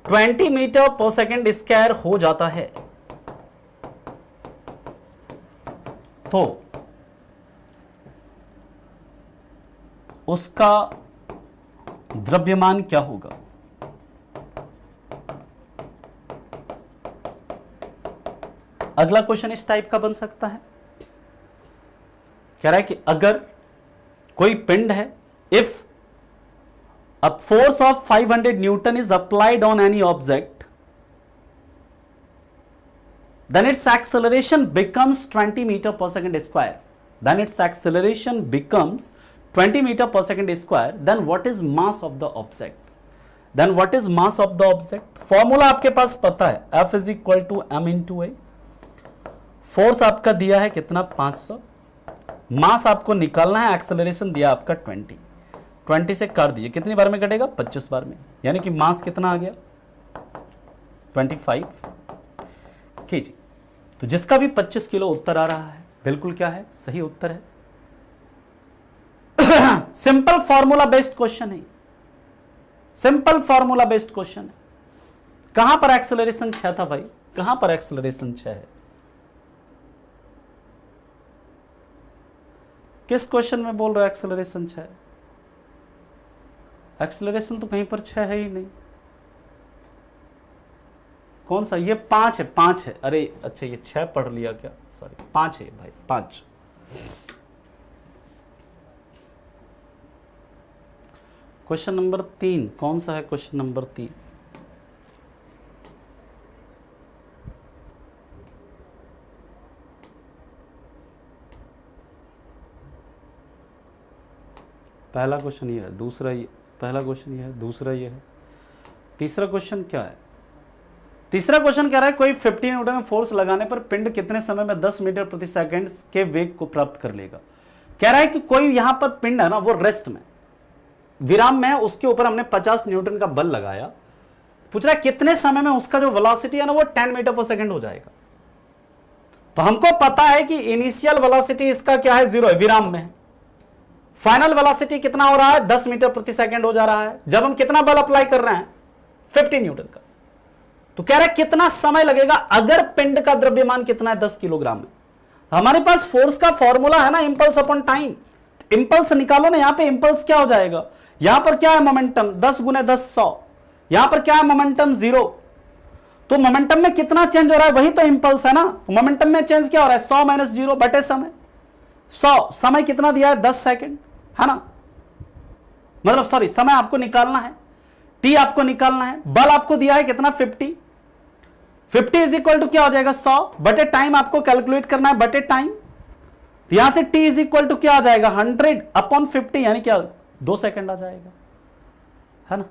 20 मीटर पर सेकेंड स्क्वायर हो जाता है, तो उसका द्रव्यमान क्या होगा? अगला क्वेश्चन इस टाइप का बन सकता है, कह रहा है कि अगर कोई पिंड है, if a force of 500 Newton is applied on any object, then its acceleration becomes 20 meter per second square. Then its acceleration becomes 20 meter per second square. Then what is mass of the object? Then what is mass of the object? Formula आपके पास पता है, F is equal to m into a. Force आपका दिया है कितना, 500, मास आपको निकालना है, एक्सेलरेशन दिया आपका 20 से कर दीजिए, कितनी बार में कटेगा, 25 बार में, यानी कि मास कितना आ गया, 25 kg। तो जिसका भी 25 किलो उत्तर आ रहा है, बिल्कुल क्या है, सही उत्तर है। सिंपल फॉर्मूला बेस्ड क्वेश्चन है, सिंपल फॉर्मूला बेस्ड क्वेश्चन है। कहां पर एक्सेलरेशन 6 था भाई, कहां पर एक्सेलरेशन 6 है, किस क्वेश्चन में बोल रहा है एक्सेलरेशन 6 है? एक्सेलरेशन तो कहीं पर 6 है ही नहीं। कौन सा, ये 5 है, 5 है, अरे अच्छा ये 6 पढ़ लिया क्या, सॉरी 5 है भाई, 5। क्वेश्चन नंबर 3 कौन सा है, क्वेश्चन नंबर 3, पहला क्वेश्चन ये है, दूसरा ये, पहला क्वेश्चन ये है, दूसरा ये है, तीसरा क्वेश्चन क्या है? तीसरा क्वेश्चन कह रहा है कोई 50 न्यूटन में फोर्स लगाने पर पिंड कितने समय में 10 मीटर प्रति सेकंड के वेग को प्राप्त कर लेगा। कह रहा है कि कोई यहां पर पिंड है ना, वो रेस्ट में, विराम में है, उसके ऊपर हमने 50 न्यूटन का बल लगाया, पूछ रहा है कितने समय में उसका जो वेलोसिटी है ना वो 10 मीटर पर सेकंड हो जाएगा। तो हमको पता है कि इनिशियल वेलोसिटी इसका क्या है, 0 है, विराम में है। फाइनल वेलोसिटी कितना हो रहा है, 10 मीटर प्रति सेकंड हो जा रहा है, जब हम कितना बल अप्लाई कर रहे हैं, 50 न्यूटन का। तो कह रहा है कितना समय लगेगा, अगर पिंड का द्रव्यमान कितना है, 10 किलोग्राम है। हमारे पास फोर्स का फॉर्मूला है ना, इंपल्स अपॉन टाइम, इंपल्स निकालो ना, यहां पे इंपल्स क्या हो जाएगा, यहां पर क्या है मोमेंटम, 10 गुने 10 100, यहां पर क्या है मोमेंटम 0, तो मोमेंटम में कितना चेंज हो रहा है, वही तो इंपल्स है ना। मोमेंटम में चेंज क्या हो रहा है, 100 - 0 बटे समय, 100 समय कितना दिया है, 10 सेकंड, है ना। मतलब सॉरी, समय आपको निकालना है, टी आपको निकालना है, बल आपको दिया है कितना 50 इज इक्वल टू क्या हो जाएगा 100 बटे टाइम आपको कैलकुलेट करना है बटे टाइम। तो यहां से t इज इक्वल टू क्या आ जाएगा 100 अपॉन 50 यानी क्या 2 सेकंड आ जाएगा, है ना।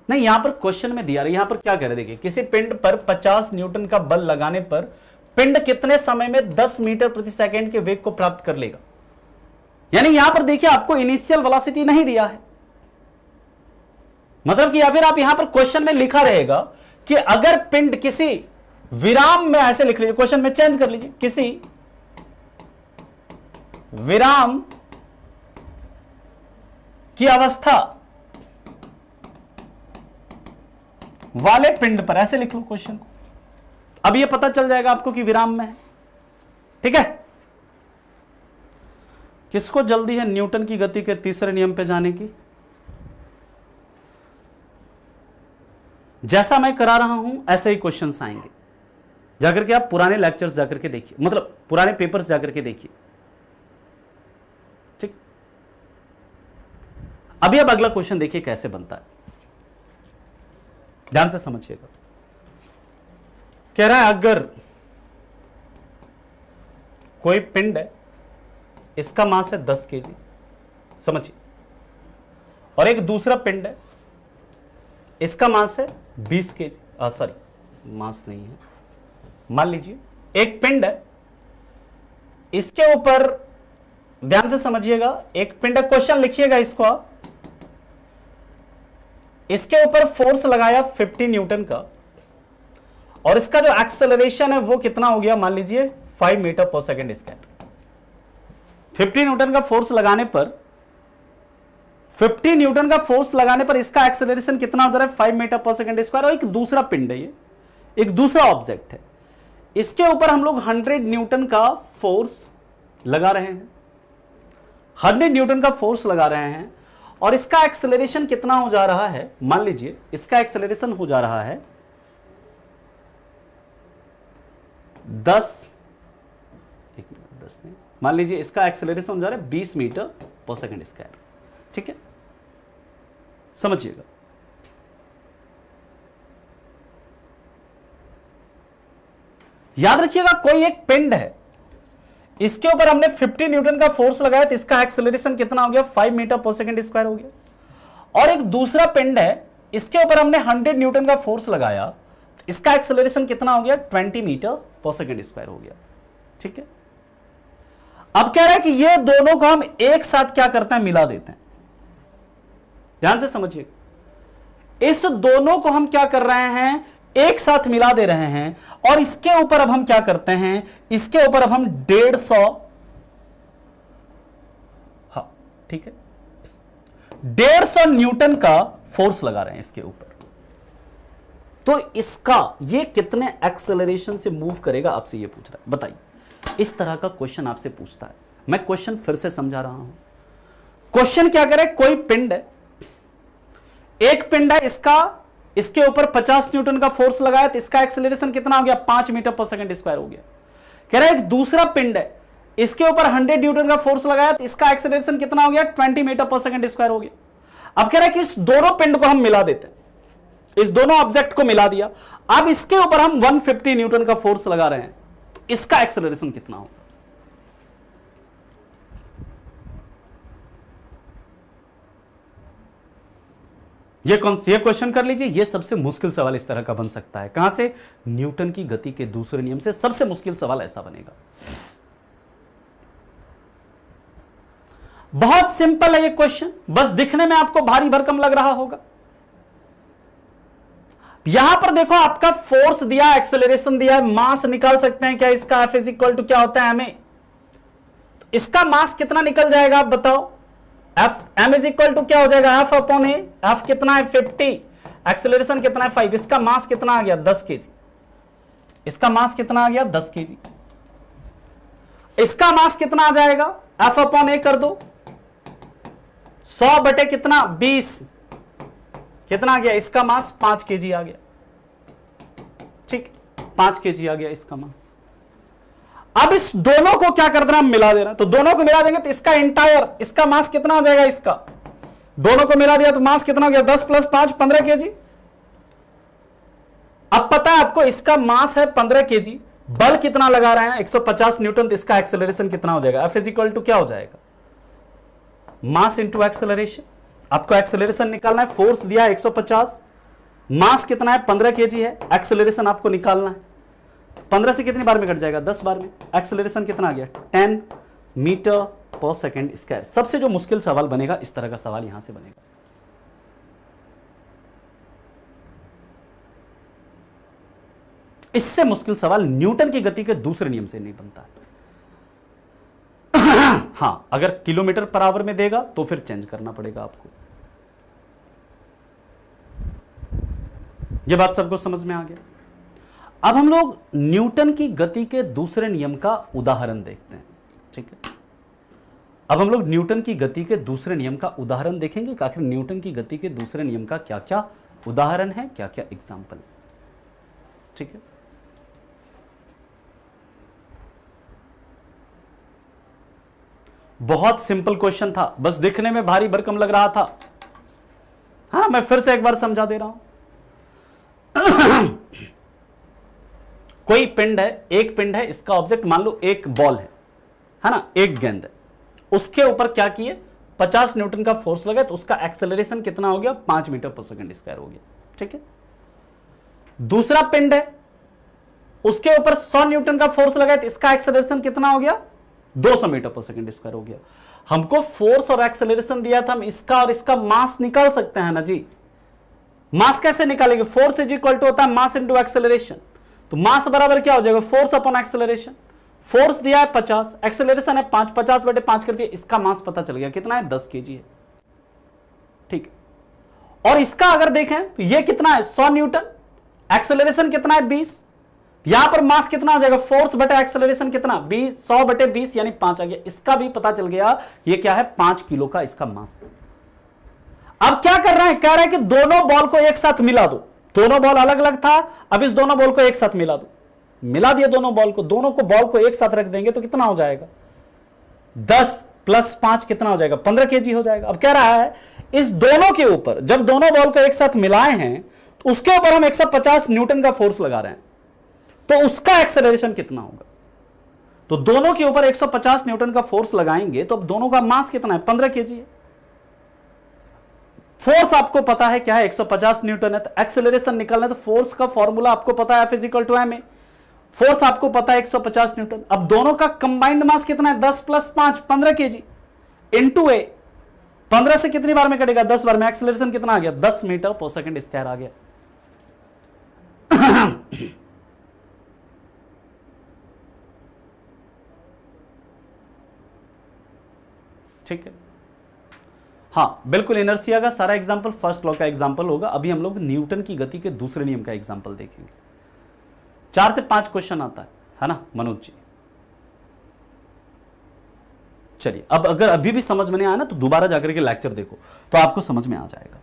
नहीं, यहां पर क्वेश्चन में दिया रहा है, यहां पर क्या कह रहे देखिए, किसी पिंड पर 50 न्यूटन का बल लगाने पर पिंड कितने समय में 10 मीटर प्रति सेकंड के वेग को प्राप्त कर लेगा। यानी यहां पर देखिए आपको इनिशियल वेलोसिटी नहीं दिया है, मतलब कि या फिर आप यहां पर क्वेश्चन में लिखा रहेगा कि अगर पिंड किसी विराम में, ऐसे लिख लीजिए, क्वेश्चन में चेंज कर लीजिए, किसी विराम की अवस्था वाले पिंड पर, ऐसे लिख लो क्वेश्चन को। अब ये पता चल जाएगा आपको कि विराम में है, ठीक है। किसको जल्दी है न्यूटन की गति के तीसरे नियम पे जाने की? जैसा मैं करा रहा हूं ऐसे ही क्वेश्चंस आएंगे, जाकर के आप पुराने लेक्चर्स जाकर के देखिए, मतलब पुराने पेपर्स जाकर के देखिए, ठीक। अभी अब अगला क्वेश्चन देखिए कैसे बनता है, ध्यान से समझिएगा। कह रहा है अगर कोई पिंड है, इसका मास है 10 केजी, समझिए, और एक दूसरा पिंड है, इसका मास है 20 केजी, सॉरी मास नहीं है, मान लीजिए एक पिंड है, इसके ऊपर ध्यान से समझिएगा, एक पिंड है, क्वेश्चन लिखिएगा इसको आप, इसके ऊपर फोर्स लगाया 50 न्यूटन का, और इसका जो एक्सेलरेशन है वो कितना हो गया, मान लीजिए 5 metre per second square. 50 Newton का फोर्स लगाने पर, 50 न्यूटन का फोर्स लगाने पर इसका एक्सेलरेशन कितना हो जा रहा है 5 मीटर पर सेकेंड स्क्वायर। और एक दूसरा पिंड है, ये एक दूसरा ऑब्जेक्ट है, इसके ऊपर हम लोग 100 न्यूटन का फोर्स लगा रहे हैं, 100 न्यूटन का फोर्स लगा रहे हैं, और इसका एक्सेलरेशन कितना हो जा रहा है, मान लीजिए इसका एक्सेलरेशन हो जा रहा है 10 नहीं, मान लीजिए इसका एक्सेलरेशन हो जा रहा है 20 मीटर पर सेकेंड स्क्वायर, ठीक है, समझिएगा। याद रखिएगा कोई एक पिंड है, इसके ऊपर हमने 50 न्यूटन का फोर्स लगाया, तो इसका एक्सेलरेशन कितना हो गया 5 मीटर पर सेकेंड स्क्वायर हो गया। और एक दूसरा पिंड है, इसके ऊपर हमने 100 न्यूटन का फोर्स लगाया, इसका एक्सेलरेशन कितना हो गया 20 मीटर पर सेकेंड स्क्वायर हो गया, ठीक है। अब कह रहा है कि ये दोनों को हम एक साथ क्या करते हैं, मिला देते हैं, ध्यान से समझिए, इस दोनों को हम क्या कर रहे हैं, एक साथ मिला दे रहे हैं, और इसके ऊपर अब हम क्या करते हैं, इसके ऊपर अब हम 150, हाँ ठीक है, 150 न्यूटन का फोर्स लगा रहे हैं इसके ऊपर। तो इसका ये कितने एक्सेलरेशन से मूव करेगा, आपसे ये पूछ रहा है, बताइए। इस तरह का क्वेश्चन आपसे पूछता है, मैं क्वेश्चन फिर से समझा रहा हूं। क्वेश्चन क्या करे, कोई पिंड है, एक पिंड है, इसके ऊपर 50 न्यूटन का फोर्स लगाया, तो इसका एक्सेलरेशन कितना हो गया 5 मीटर पर सेकेंड स्क्वायर हो गया। कह रहा है एक दूसरा पिंड है, इसके ऊपर 100 न्यूटन का फोर्स लगाया, तो इसका एक्सेलरेशन कितना हो गया 20 मीटर पर सेकेंड स्क्वायर हो गया। अब कह रहा है कि इस दोनों पिंड को हम मिला देते हैं, इस दोनों ऑब्जेक्ट को मिला दिया, अब इसके ऊपर हम 150 न्यूटन का फोर्स लगा रहे हैं, तो इसका एक्सेलरेशन कितना होगा। ये क्वेश्चन कर लीजिए, ये सबसे मुश्किल सवाल इस तरह का बन सकता है। कहां से, न्यूटन की गति के दूसरे नियम से सबसे मुश्किल सवाल ऐसा बनेगा। बहुत सिंपल है ये क्वेश्चन, बस दिखने में आपको भारी भरकम लग रहा होगा। यहां पर देखो आपका फोर्स दिया, एक्सेलरेशन दिया है, मास निकाल सकते हैं क्या इसका, F इज इक्वल टू क्या होता है ma, इसका मास कितना निकल जाएगा आप बताओ, m इज इक्वल टू क्या हो जाएगा F अपॉन ए, F कितना है 50, एक्सेलरेशन कितना है 5, इसका मास कितना आ गया 10 केजी, इसका मास कितना आ गया 10 केजी, इसका मास कितना आ जाएगा F अपॉन ए कर दो, 100 बटे कितना 20, कितना आ गया, इसका मास 5 केजी आ गया, ठीक 5 केजी आ गया इसका मास। अब इस दोनों को क्या कर देना, मिला देना। तो दोनों को मिला देंगे तो इसका एंटायर, इसका मास कितना हो जाएगा, इसका दोनों को मिला दिया तो मास कितना हो गया, 10 + 5 15 केजी। अब पता है आपको इसका मास है 15 केजी, बल कितना लगा रहे हैं 150 न्यूटन, तो इसका एक्सेलरेशन कितना हो जाएगा, F = क्या हो जाएगा, मास इंटू एक्सेलरेशन। आपको एक्सेलरेशन निकालना है, फोर्स दिया है 150, मास कितना है 15 केजी है, एक्सेलरेशन आपको निकालना है। 15 से कितनी बार में कट जाएगा, 10 बार में। एक्सेलरेशन कितना आ गया, 10 मीटर/सेकंड²। सबसे जो मुश्किल सवाल बनेगा, इस तरह का सवाल यहां से बनेगा। इससे मुश्किल सवाल न्यूटन की गति के दूसरे नियम से नहीं बनता। हां, अगर km/h में देगा तो फिर चेंज करना पड़ेगा आपको। यह बात सबको समझ में आ गया। अब हम लोग न्यूटन की गति के दूसरे नियम का उदाहरण देखते हैं। ठीक है, अब हम लोग न्यूटन की गति के दूसरे नियम का उदाहरण देखेंगे कि आखिर न्यूटन की गति के दूसरे नियम का क्या क्या उदाहरण है, क्या क्या एग्जाम्पल। ठीक है, बहुत सिंपल क्वेश्चन था, बस दिखने में भारी भरकम लग रहा था। हाँ, मैं फिर से एक बार समझा दे रहा हूं। कोई पिंड है, एक पिंड है, इसका ऑब्जेक्ट मान लो एक बॉल है ना, एक गेंद है, उसके ऊपर क्या किए 50 न्यूटन का फोर्स लगा, तो उसका एक्सेलरेशन कितना हो गया, 5 मीटर/सेकंड² हो गया। ठीक है, दूसरा पिंड है, उसके ऊपर 100 न्यूटन का फोर्स लगा, तो इसका एक्सेलरेशन कितना हो गया, 200 मीटर/सेकंड² हो गया। हमको फोर्स और एक्सेलरेशन दिया था, हम इसका और इसका मास निकाल सकते हैं ना जी। मास कैसे निकालेंगे, फोर्स = होता है मास इंटू एक्सेलरेशन। तो मास बराबर क्या हो जाएगा, फोर्स अपॉन एक्सेलरेशन। फोर्स दिया है 50, एक्सेलरेशन है 5, 50/5 कर दिया, इसका मास पता चल गया कितना है, 10 केजी है। ठीक है, और इसका अगर देखें तो ये कितना है, 100 न्यूटन, एक्सेलरेशन कितना है 20, यहां पर मास कितना हो जाएगा, फोर्स बटे एक्सेलरेशन कितना 20, 100/20 यानी 5 आ गया। इसका भी पता चल गया, ये क्या है, 5 किलो का इसका मास। अब क्या कर रहा है, कह रहा है कि दोनों बॉल को एक साथ मिला दो। दोनों बॉल अलग अलग था, अब इस दोनों बॉल को एक साथ मिला दो। मिला दिया दोनों बॉल को, दोनों को बॉल को एक साथ रख देंगे तो कितना हो जाएगा, 10 + 5 कितना हो जाएगा, 15 केजी हो जाएगा। अब कह रहा है इस दोनों के ऊपर, जब दोनों बॉल को एक साथ मिलाए हैं तो उसके ऊपर हम 150 न्यूटन का फोर्स लगा रहे हैं, तो उसका एक्सेलरेशन कितना होगा। तो दोनों के ऊपर 150 न्यूटन का फोर्स लगाएंगे तो अब दोनों का मास कितना है, 15 केजी है। फोर्स आपको पता है क्या है, 150 न्यूटन है। तो एक्सेलरेशन निकालना है, तो फोर्स का फॉर्मूला आपको पता है, F = ma। फोर्स आपको पता है 150 न्यूटन। अब दोनों का कंबाइंड मास कितना है, 10 + 5 15 केजी इंटू a। 15 से कितनी बार में कटेगा, 10 बार में। एक्सेलरेशन कितना आ गया, 10 मीटर/सेकंड² आ गया। ठीक है, हाँ बिल्कुल, इनर्शिया का सारा एग्जांपल फर्स्ट लॉ का एग्जांपल होगा। अभी हम लोग न्यूटन की गति के दूसरे नियम का एग्जांपल देखेंगे। 4 से 5 क्वेश्चन आता है ना मनोज जी। चलिए, अब अगर अभी भी समझ में नहीं आया ना तो दोबारा जाकर के लेक्चर देखो तो आपको समझ में आ जाएगा।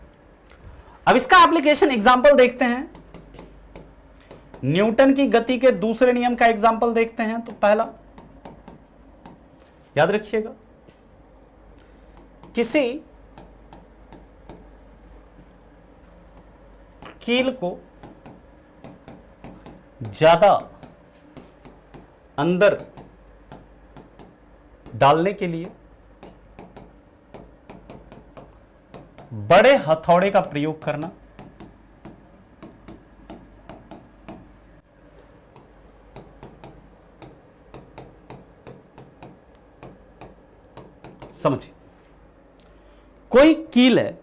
अब इसका एप्लीकेशन एग्जांपल देखते हैं, न्यूटन की गति के दूसरे नियम का एग्जांपल देखते हैं। तो पहला याद रखिएगा, किसी कील को ज्यादा अंदर डालने के लिए बड़े हथौड़े का प्रयोग करना समझिए। कोई कील है,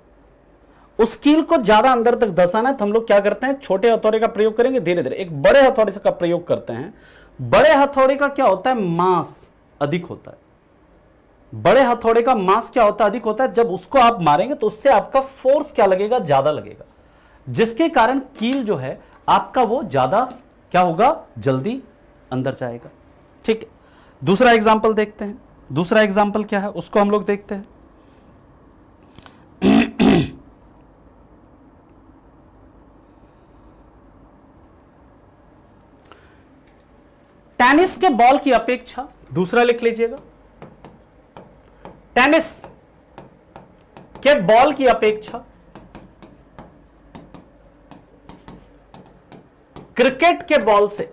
उस कील को ज्यादा अंदर तक धंसाना है तो हम लोग क्या करते हैं, छोटे हथौड़े का प्रयोग करेंगे, धीरे धीरे एक बड़े हथौड़े का प्रयोग करते हैं। बड़े हथौड़े का क्या होता है, मास अधिक होता है। बड़े हथौड़े का मास क्या होता है, अधिक होता है। जब उसको आप मारेंगे तो उससे आपका फोर्स क्या लगेगा, ज्यादा लगेगा, जिसके कारण कील जो है आपका वो ज्यादा क्या होगा, जल्दी अंदर जाएगा। ठीक है, दूसरा एग्जाम्पल देखते हैं। दूसरा एग्जाम्पल क्या है उसको हम लोग देखते हैं। टेनिस के बॉल की अपेक्षा, दूसरा लिख लीजिएगा, टेनिस के बॉल की अपेक्षा क्रिकेट के बॉल से,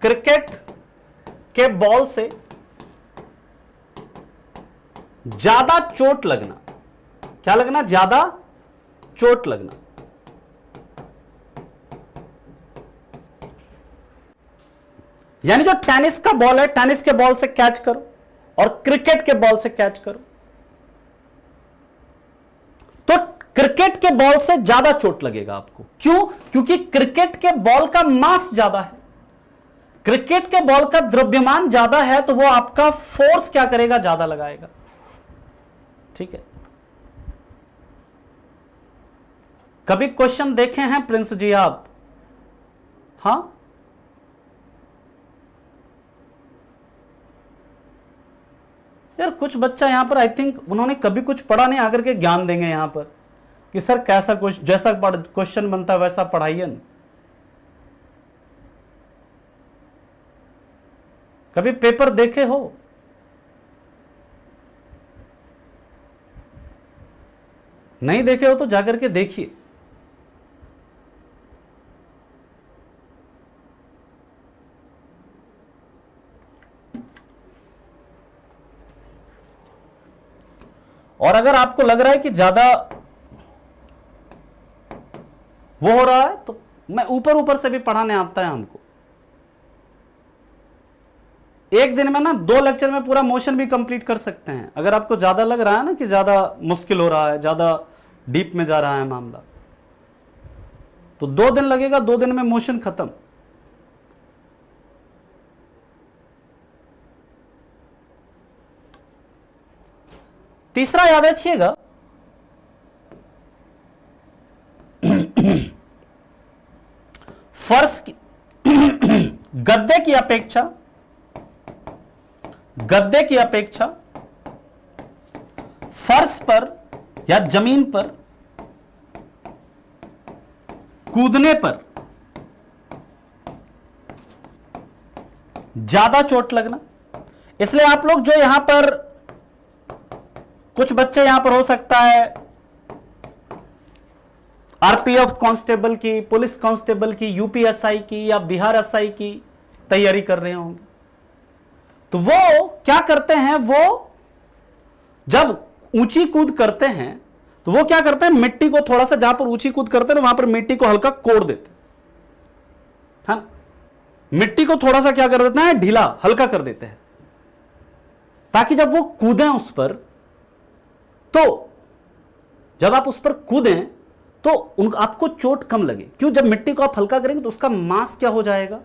क्रिकेट के बॉल से ज्यादा चोट लगना, क्या लगना, ज्यादा चोट लगना। यानी जो टेनिस का बॉल है, टेनिस के बॉल से कैच करो और क्रिकेट के बॉल से कैच करो, तो क्रिकेट के बॉल से ज्यादा चोट लगेगा आपको। क्यों? क्योंकि क्रिकेट के बॉल का मास ज्यादा है, क्रिकेट के बॉल का द्रव्यमान ज्यादा है, तो वो आपका फोर्स क्या करेगा, ज्यादा लगाएगा। ठीक है, कभी क्वेश्चन देखे हैं प्रिंस जी आप? हां, यार कुछ बच्चा यहां पर आई थिंक उन्होंने कभी कुछ पढ़ा नहीं, आकर के ज्ञान देंगे यहां पर कि सर कैसा कुछ, जैसा क्वेश्चन बनता है वैसा पढ़ाइए न। कभी पेपर देखे हो? नहीं देखे हो तो जाकर के देखिए। और अगर आपको लग रहा है कि ज्यादा वो हो रहा है, तो मैं ऊपर ऊपर से भी पढ़ाने आता है हमको। एक दिन में ना 2 लेक्चर में पूरा मोशन भी कंप्लीट कर सकते हैं। अगर आपको ज्यादा लग रहा है ना कि ज्यादा मुश्किल हो रहा है, ज्यादा डीप में जा रहा है मामला, तो 2 दिन लगेगा, 2 दिन में मोशन खत्म। तीसरा याद रखिएगा, फर्श की गद्दे की अपेक्षा, गद्दे की अपेक्षा फर्श पर या जमीन पर कूदने पर ज्यादा चोट लगना। इसलिए आप लोग जो यहां पर, कुछ बच्चे यहां पर हो सकता है आरपीएफ कांस्टेबल की, पुलिस कांस्टेबल की, यूपीएसआई की या बिहार एसआई की तैयारी कर रहे होंगे, तो वो क्या करते हैं, वो जब ऊंची कूद करते हैं तो वो क्या करते हैं, मिट्टी को थोड़ा सा, जहां पर ऊंची कूद करते हैं वहां पर मिट्टी को हल्का कोड़ देते हैं, मिट्टी को थोड़ा सा क्या कर देते हैं, ढीला हल्का कर देते हैं, ताकि जब वो कूदें उस पर, तो जब आप उस पर कूदें तो आपको चोट कम लगे। क्यों? जब मिट्टी को आप हल्का करेंगे तो उसका मास क्या हो जाएगा,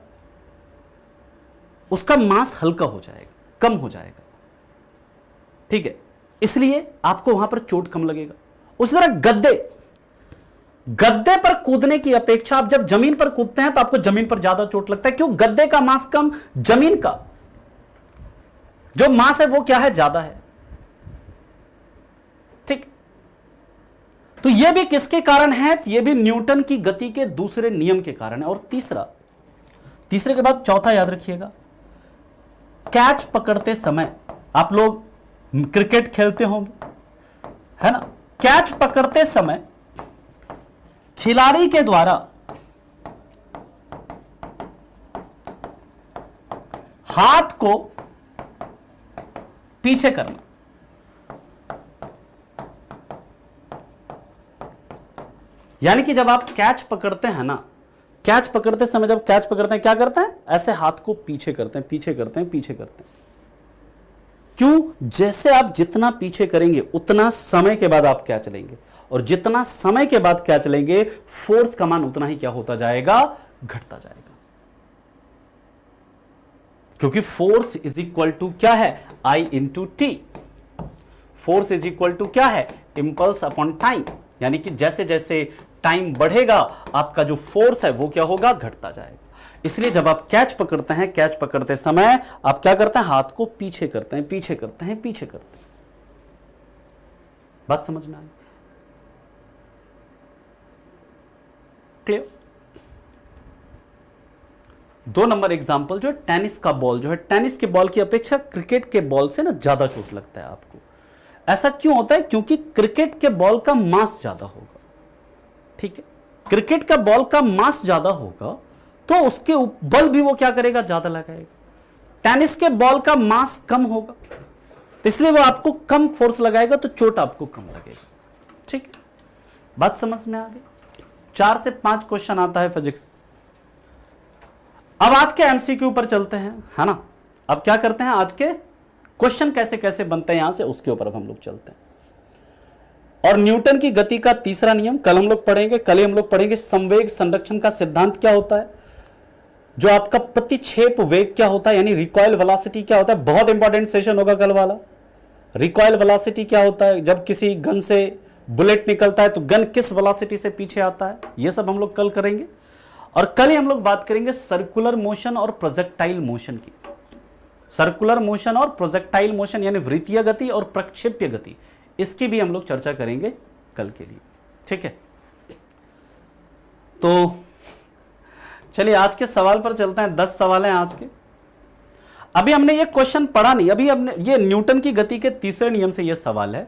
उसका मास हल्का हो जाएगा, कम हो जाएगा। ठीक है, इसलिए आपको वहां पर चोट कम लगेगा। उसी तरह गद्दे, गद्दे पर कूदने की अपेक्षा आप जब जमीन पर कूदते हैं तो आपको जमीन पर ज्यादा चोट लगता है। क्यों? गद्दे का मास कम, जमीन का जो मास है वो क्या है, ज्यादा है। ठीक, तो यह भी किसके कारण है, यह भी न्यूटन की गति के दूसरे नियम के कारण है। और तीसरे के बाद चौथा याद रखिएगा, कैच पकड़ते समय, आप लोग क्रिकेट खेलते होंगे, है ना, कैच पकड़ते समय खिलाड़ी के द्वारा हाथ को पीछे करना, यानी कि जब आप कैच पकड़ते हैं ना, कैच पकड़ते समय जब कैच पकड़ते हैं क्या करते हैं, ऐसे हाथ को पीछे करते हैं, पीछे करते हैं, पीछे करते हैं। क्यों? जैसे आप जितना पीछे करेंगे उतना समय के बाद आप कैच लेंगे, और जितना समय के बाद कैच लेंगे फोर्स का मान उतना ही क्या होता जाएगा, घटता जाएगा। क्योंकि फोर्स इज इक्वल टू क्या है, I into t. Force is equal to क्या है, इंपल्स अपॉन टाइम। यानी कि जैसे जैसे टाइम बढ़ेगा आपका जो फोर्स है वो क्या होगा, घटता जाएगा। इसलिए जब आप कैच पकड़ते हैं, कैच पकड़ते समय आप क्या करते हैं, हाथ को पीछे करते हैं, पीछे करते हैं, पीछे करते हैं। बात समझ में आई? क्लियर? 2 नंबर एग्जाम्पल जो है टेनिस का बॉल जो है, टेनिस के बॉल की अपेक्षा क्रिकेट के बॉल से ना ज्यादा चोट लगता है आपको। ऐसा क्यों होता है? क्योंकि क्रिकेट के बॉल का मास ज्यादा होगा, ठीक है, क्रिकेट का बॉल का मास ज्यादा होगा तो उसके बल भी वो क्या करेगा, ज्यादा लगाएगा। टेनिस के बॉल का मास कम होगा तो इसलिए वो आपको कम फोर्स लगाएगा तो चोट आपको कम लगेगा, ठीक है, बात समझ में आ गई। 4 से 5 क्वेश्चन आता है फिजिक्स। अब आज के एमसीक्यू पर चलते हैं, है ना। अब क्या करते हैं, आज के क्वेश्चन कैसे कैसे बनते हैं यहां से, उसके ऊपर अब हम लोग चलते हैं। और न्यूटन की गति का तीसरा नियम कल हम लोग पढ़ेंगे। कल हम लोग पढ़ेंगे संवेग संरक्षण का सिद्धांत क्या होता है, जो आपका प्रतिक्षेप वेग क्या होता है, यानी रिकॉइल वेलोसिटी क्या होता है। बहुत इंपॉर्टेंट सेशन होगा कल वाला। रिकॉइल वेलोसिटी क्या होता है, जब किसी गन से बुलेट निकलता है तो गन किस वेलोसिटी से पीछे आता है, यह सब हम लोग कल करेंगे। और कल ही हम लोग बात करेंगे सर्कुलर मोशन और प्रोजेक्टाइल मोशन की। सर्कुलर मोशन और प्रोजेक्टाइल मोशन यानी वृत्तीय गति और प्रक्षेप्य गति, इसकी भी हम लोग चर्चा करेंगे कल के लिए, ठीक है। तो चलिए आज के सवाल पर चलते हैं। 10 सवाल हैं आज के। अभी हमने ये क्वेश्चन पढ़ा नहीं, अभी हमने ये न्यूटन की गति के तीसरे नियम से ये सवाल है।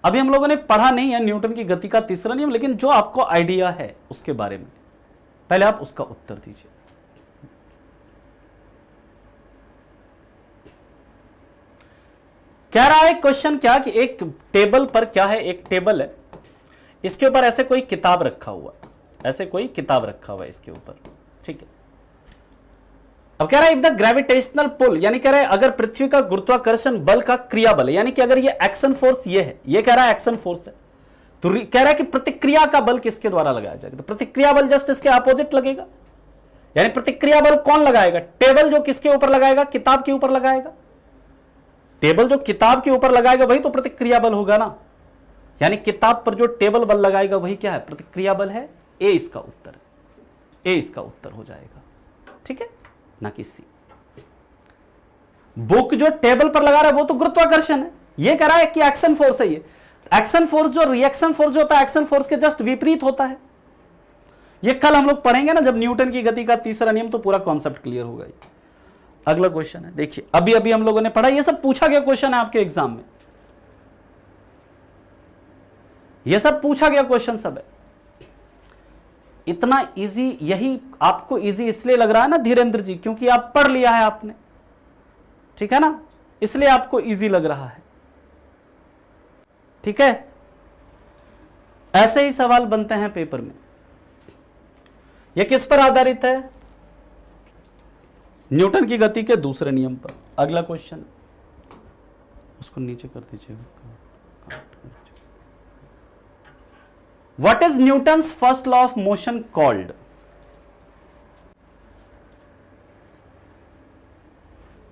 अभी हम लोगों ने पढ़ा नहीं है न्यूटन की गति का तीसरा नियम, लेकिन जो आपको आइडिया है उसके बारे में पहले आप उसका उत्तर दीजिए। कह रहा है क्वेश्चन क्या कि एक टेबल पर क्या है, एक टेबल है, इसके ऊपर ऐसे कोई किताब रखा हुआ, ऐसे कोई किताब रखा हुआ है इसके ऊपर, ठीक है। अब कह रहा है इफ द ग्रेविटेशनल पुल, यानी कह रहा है अगर पृथ्वी का गुरुत्वाकर्षण बल का क्रिया बल है, यानी कि अगर ये एक्शन फोर्स ये है, ये कह रहा है एक्शन फोर्स है, तो कह रहा है कि प्रतिक्रिया का बल किसके द्वारा लगाया जाएगा, तो प्रतिक्रिया बल जस्ट इसके अपोजिट लगेगा। यानी प्रतिक्रिया बल कौन लगाएगा, टेबल जो किसके ऊपर लगाएगा, किताब के ऊपर लगाएगा। टेबल जो किताब के ऊपर लगाएगा वही तो प्रतिक्रिया बल होगा ना। यानी किताब पर जो टेबल बल लगाएगा वही क्या है, प्रतिक्रिया बल है। ए इसका उत्तर, ए इसका उत्तर हो जाएगा, ठीक है, ना कि सी। बुक जो टेबल पर लगा रहा है वो तो गुरुत्वाकर्षण है, ये कह रहा है कि एक्शन फोर्स है। ये एक्शन फोर्स जो रिएक्शन फोर्स जो होता है एक्शन फोर्स के जस्ट विपरीत होता है। ये कल हम लोग पढ़ेंगे ना जब न्यूटन की गति का तीसरा नियम, तो पूरा कॉन्सेप्ट क्लियर होगा। अगला क्वेश्चन है, देखिए अभी अभी हम लोगों ने पढ़ा, ये सब पूछा गया क्वेश्चन है आपके एग्जाम में, ये सब पूछा गया क्वेश्चन सब है। इतना इजी, यही आपको इजी इसलिए लग रहा है ना धीरेन्द्र जी, क्योंकि आप पढ़ लिया है आपने, ठीक है ना, इसलिए आपको इजी लग रहा है, ठीक है। ऐसे ही सवाल बनते हैं पेपर में। यह किस पर आधारित है, न्यूटन की गति के दूसरे नियम पर। अगला क्वेश्चन, उसको नीचे कर दीजिएगा। What is Newton's first law of motion called.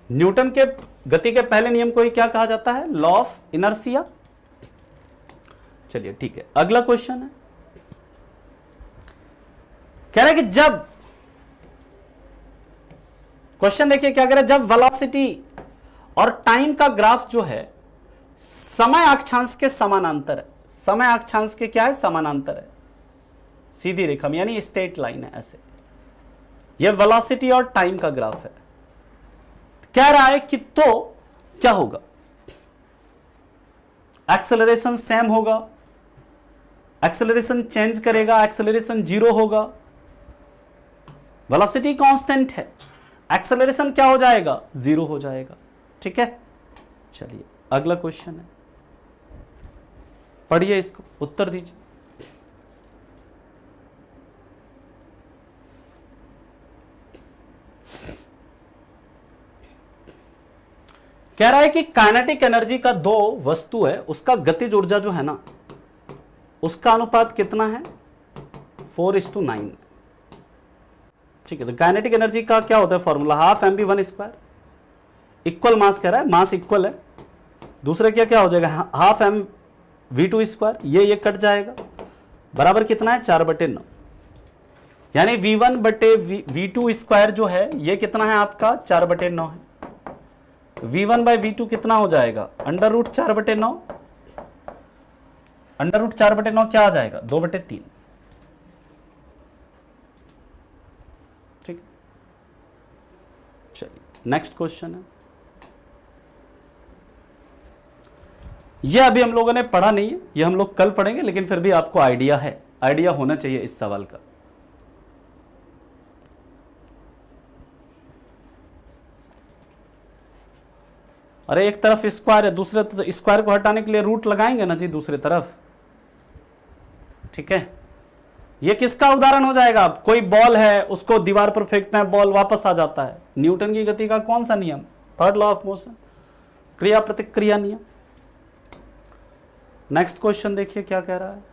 Newton के गति के पहले नियम को ही क्या कहा जाता है, लॉ ऑफ इनर्शिया। चलिए ठीक है, अगला क्वेश्चन है, कह रहा है कि जब, क्वेश्चन देखिए क्या कह रहा है, जब वेलोसिटी और टाइम का ग्राफ जो है समय अक्षांश के समानांतर है, समय अक्षांश के क्या है, समानांतर है, सीधी रेखा में, यानी स्ट्रेट लाइन है ऐसे, यह वेलोसिटी और टाइम का ग्राफ है। कह रहा है कि तो क्या होगा, एक्सेलरेशन सेम होगा, एक्सेलरेशन चेंज करेगा, एक्सेलरेशन 0 होगा, वेलोसिटी कांस्टेंट है, एक्सेलरेशन क्या हो जाएगा, 0 हो जाएगा, ठीक है। चलिए अगला क्वेश्चन है, पढ़िए इसको, उत्तर दीजिए। कह रहा है कि काइनेटिक एनर्जी का दो वस्तु है, उसका गतिज ऊर्जा जो है ना, उसका अनुपात कितना है, 4:9, ठीक है। तो काइनेटिक एनर्जी का क्या होता है फॉर्मूला, हाफ mv1², इक्वल मास कह रहा है, मास इक्वल है, दूसरे क्या क्या हो जाएगा, हाफ mv2², ये कट जाएगा, बराबर कितना है, 4/9, यानी v1/v2² जो है ये कितना है आपका, 4/9 है। v1/v2 कितना हो जाएगा, √4/9, √4/9 क्या आ जाएगा, 2/3, ठीक। चलिए नेक्स्ट क्वेश्चन है, ये अभी हम लोगों ने पढ़ा नहीं है, ये हम लोग कल पढ़ेंगे, लेकिन फिर भी आपको आइडिया है, आइडिया होना चाहिए इस सवाल का। अरे एक तरफ स्क्वायर है, दूसरे तरफ स्क्वायर को हटाने के लिए रूट लगाएंगे ना जी दूसरी तरफ, ठीक है। ये किसका उदाहरण हो जाएगा? कोई बॉल है, उसको दीवार पर फेंकते हैं, बॉल वापस आ जाता है। न्यूटन की गति का कौन सा नियम? थर्ड लॉ ऑफ मोशन, क्रिया प्रतिक्रिया नियम। नेक्स्ट क्वेश्चन देखिए क्या कह रहा है।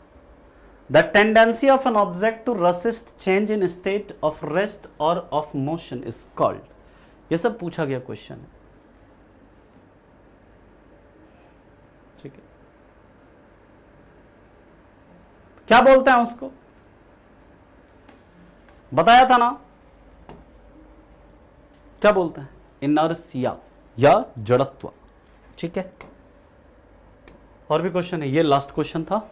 The tendency of an object to resist change in state of rest और ऑफ मोशन इज कॉल्ड। ये सब पूछा गया क्वेश्चन है, ठीक है। क्या बोलते हैं उसको? बताया था ना, क्या बोलते हैं? इनर्शिया या जड़त्व, ठीक है। और भी क्वेश्चन है, ये लास्ट क्वेश्चन था,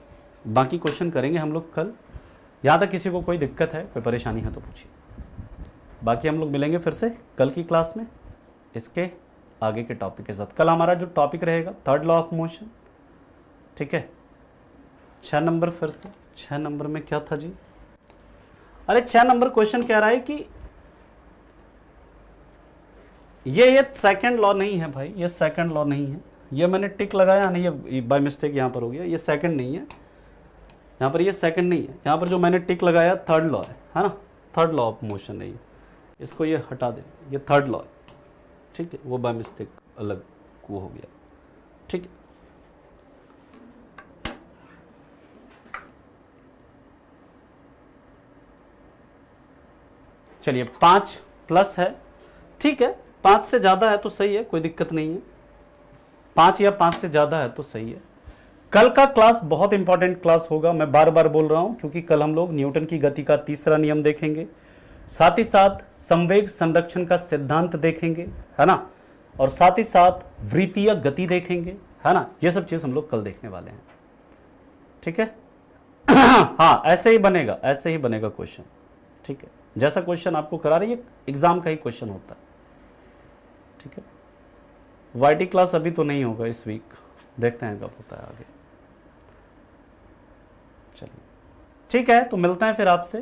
बाकी क्वेश्चन करेंगे हम लोग कल। यहां तक किसी को कोई दिक्कत है, कोई परेशानी है तो पूछिए, बाकी हम लोग मिलेंगे फिर से कल की क्लास में इसके आगे के टॉपिक के साथ। कल हमारा जो टॉपिक रहेगा थर्ड लॉ ऑफ मोशन, ठीक है। 6 नंबर, फिर से 6 नंबर में क्या था जी? अरे 6 नंबर क्वेश्चन कह रहा है कि ये सेकंड लॉ नहीं है भाई, ये सेकंड लॉ नहीं है। ये मैंने टिक लगाया नहीं, ये बाय मिस्टेक यहां पर हो गया, ये सेकंड नहीं है, यहां पर ये सेकंड नहीं है, यहां पर जो मैंने टिक लगाया थर्ड लॉ है ना, थर्ड लॉ ऑफ मोशन है ये, इसको ये हटा दे, ये थर्ड लॉ है, ठीक है। वो बाय मिस्टेक अलग वो हो गया, ठीक है। चलिए 5 प्लस है, ठीक है। 5 से ज्यादा है तो सही है, कोई दिक्कत नहीं है। 5 या 5 से ज्यादा है तो सही है। कल का क्लास बहुत इंपॉर्टेंट क्लास होगा, मैं बार बार बोल रहा हूं, क्योंकि कल हम लोग न्यूटन की गति का तीसरा नियम देखेंगे, साथ ही साथ संवेग संरक्षण का सिद्धांत देखेंगे, है ना, और साथ ही साथ वृत्तीय गति देखेंगे, है ना। ये सब चीज हम लोग कल देखने वाले हैं, ठीक है। हाँ ऐसे ही बनेगा, ऐसे ही बनेगा क्वेश्चन, ठीक है। जैसा क्वेश्चन आपको करा रही है एग्जाम का ही क्वेश्चन होता है, ठीक है। वाईटी क्लास अभी तो नहीं होगा इस वीक, देखते हैं कब होता है आगे। चलिए ठीक है, तो मिलते हैं फिर आपसे।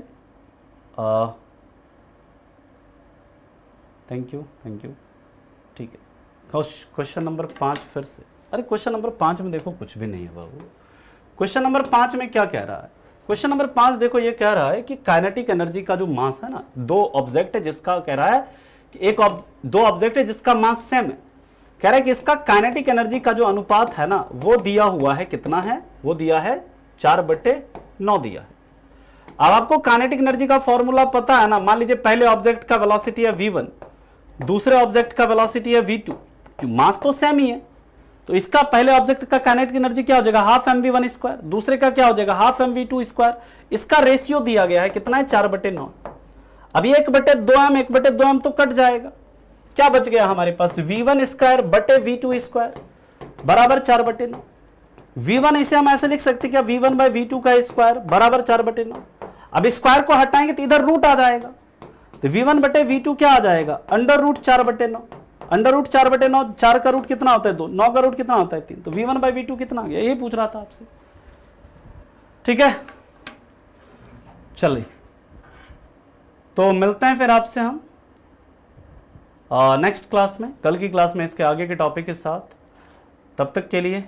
थैंक यू, ठीक है। क्वेश्चन नंबर 5 फिर से, अरे क्वेश्चन नंबर 5 में देखो कुछ भी नहीं है बाबू। क्वेश्चन नंबर 5 में क्या कह रहा है? क्वेश्चन नंबर 5 देखो, ये कह रहा है कि काइनेटिक एनर्जी का जो मास है ना, दो ऑब्जेक्ट है जिसका, कह रहा है कि दो ऑब्जेक्ट है जिसका मास सेम है, कह रहा है कि इसका काइनेटिक एनर्जी का जो अनुपात है ना, वो दिया हुआ है, कितना है? वो दिया है 4/9 दिया है। अब आपको काइनेटिक एनर्जी का फॉर्मूला पता है ना, मान लीजिए पहले ऑब्जेक्ट का वेलोसिटी है v1, दूसरे ऑब्जेक्ट का वेलोसिटी है v2, मास तो सेम ही है, तो इसका पहले ऑब्जेक्ट का काइनेटिक एनर्जी क्या हो जाएगा? हाफ mv1 स्क्वायर, दूसरे का क्या हो जाएगा? Half mv2 square. इसका रेशियो दिया गया है कितना है? 4/9। अब ये 1/2m 1/2m तो कट जाएगा, क्या बच गया हमारे पास? v1 स्क्वायर बटे v2 स्क्वायर बराबर 4/9। v1 इसे हम ऐसे लिख सकते क्या? v1/v2 का स्क्वायर बराबर 4/9। अब स्क्वायर को हटाएंगे तो इधर रूट आ जाएगा, तो v1/v2 क्या आ जाएगा? √4/9। √4/9, 4 का रूट कितना होता है? 2, 9 का रूट कितना होता है? 3। तो v1/v2 कितना आ गया? यही पूछ रहा था आपसे, ठीक है। चलिए तो मिलते हैं फिर आपसे हम नेक्स्ट क्लास में, कल की क्लास में इसके आगे के टॉपिक के साथ। तब तक के लिए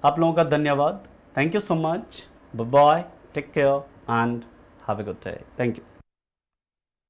आप लोगों का धन्यवाद। Thank you so much, bye bye, take care and have a good day. Thank you.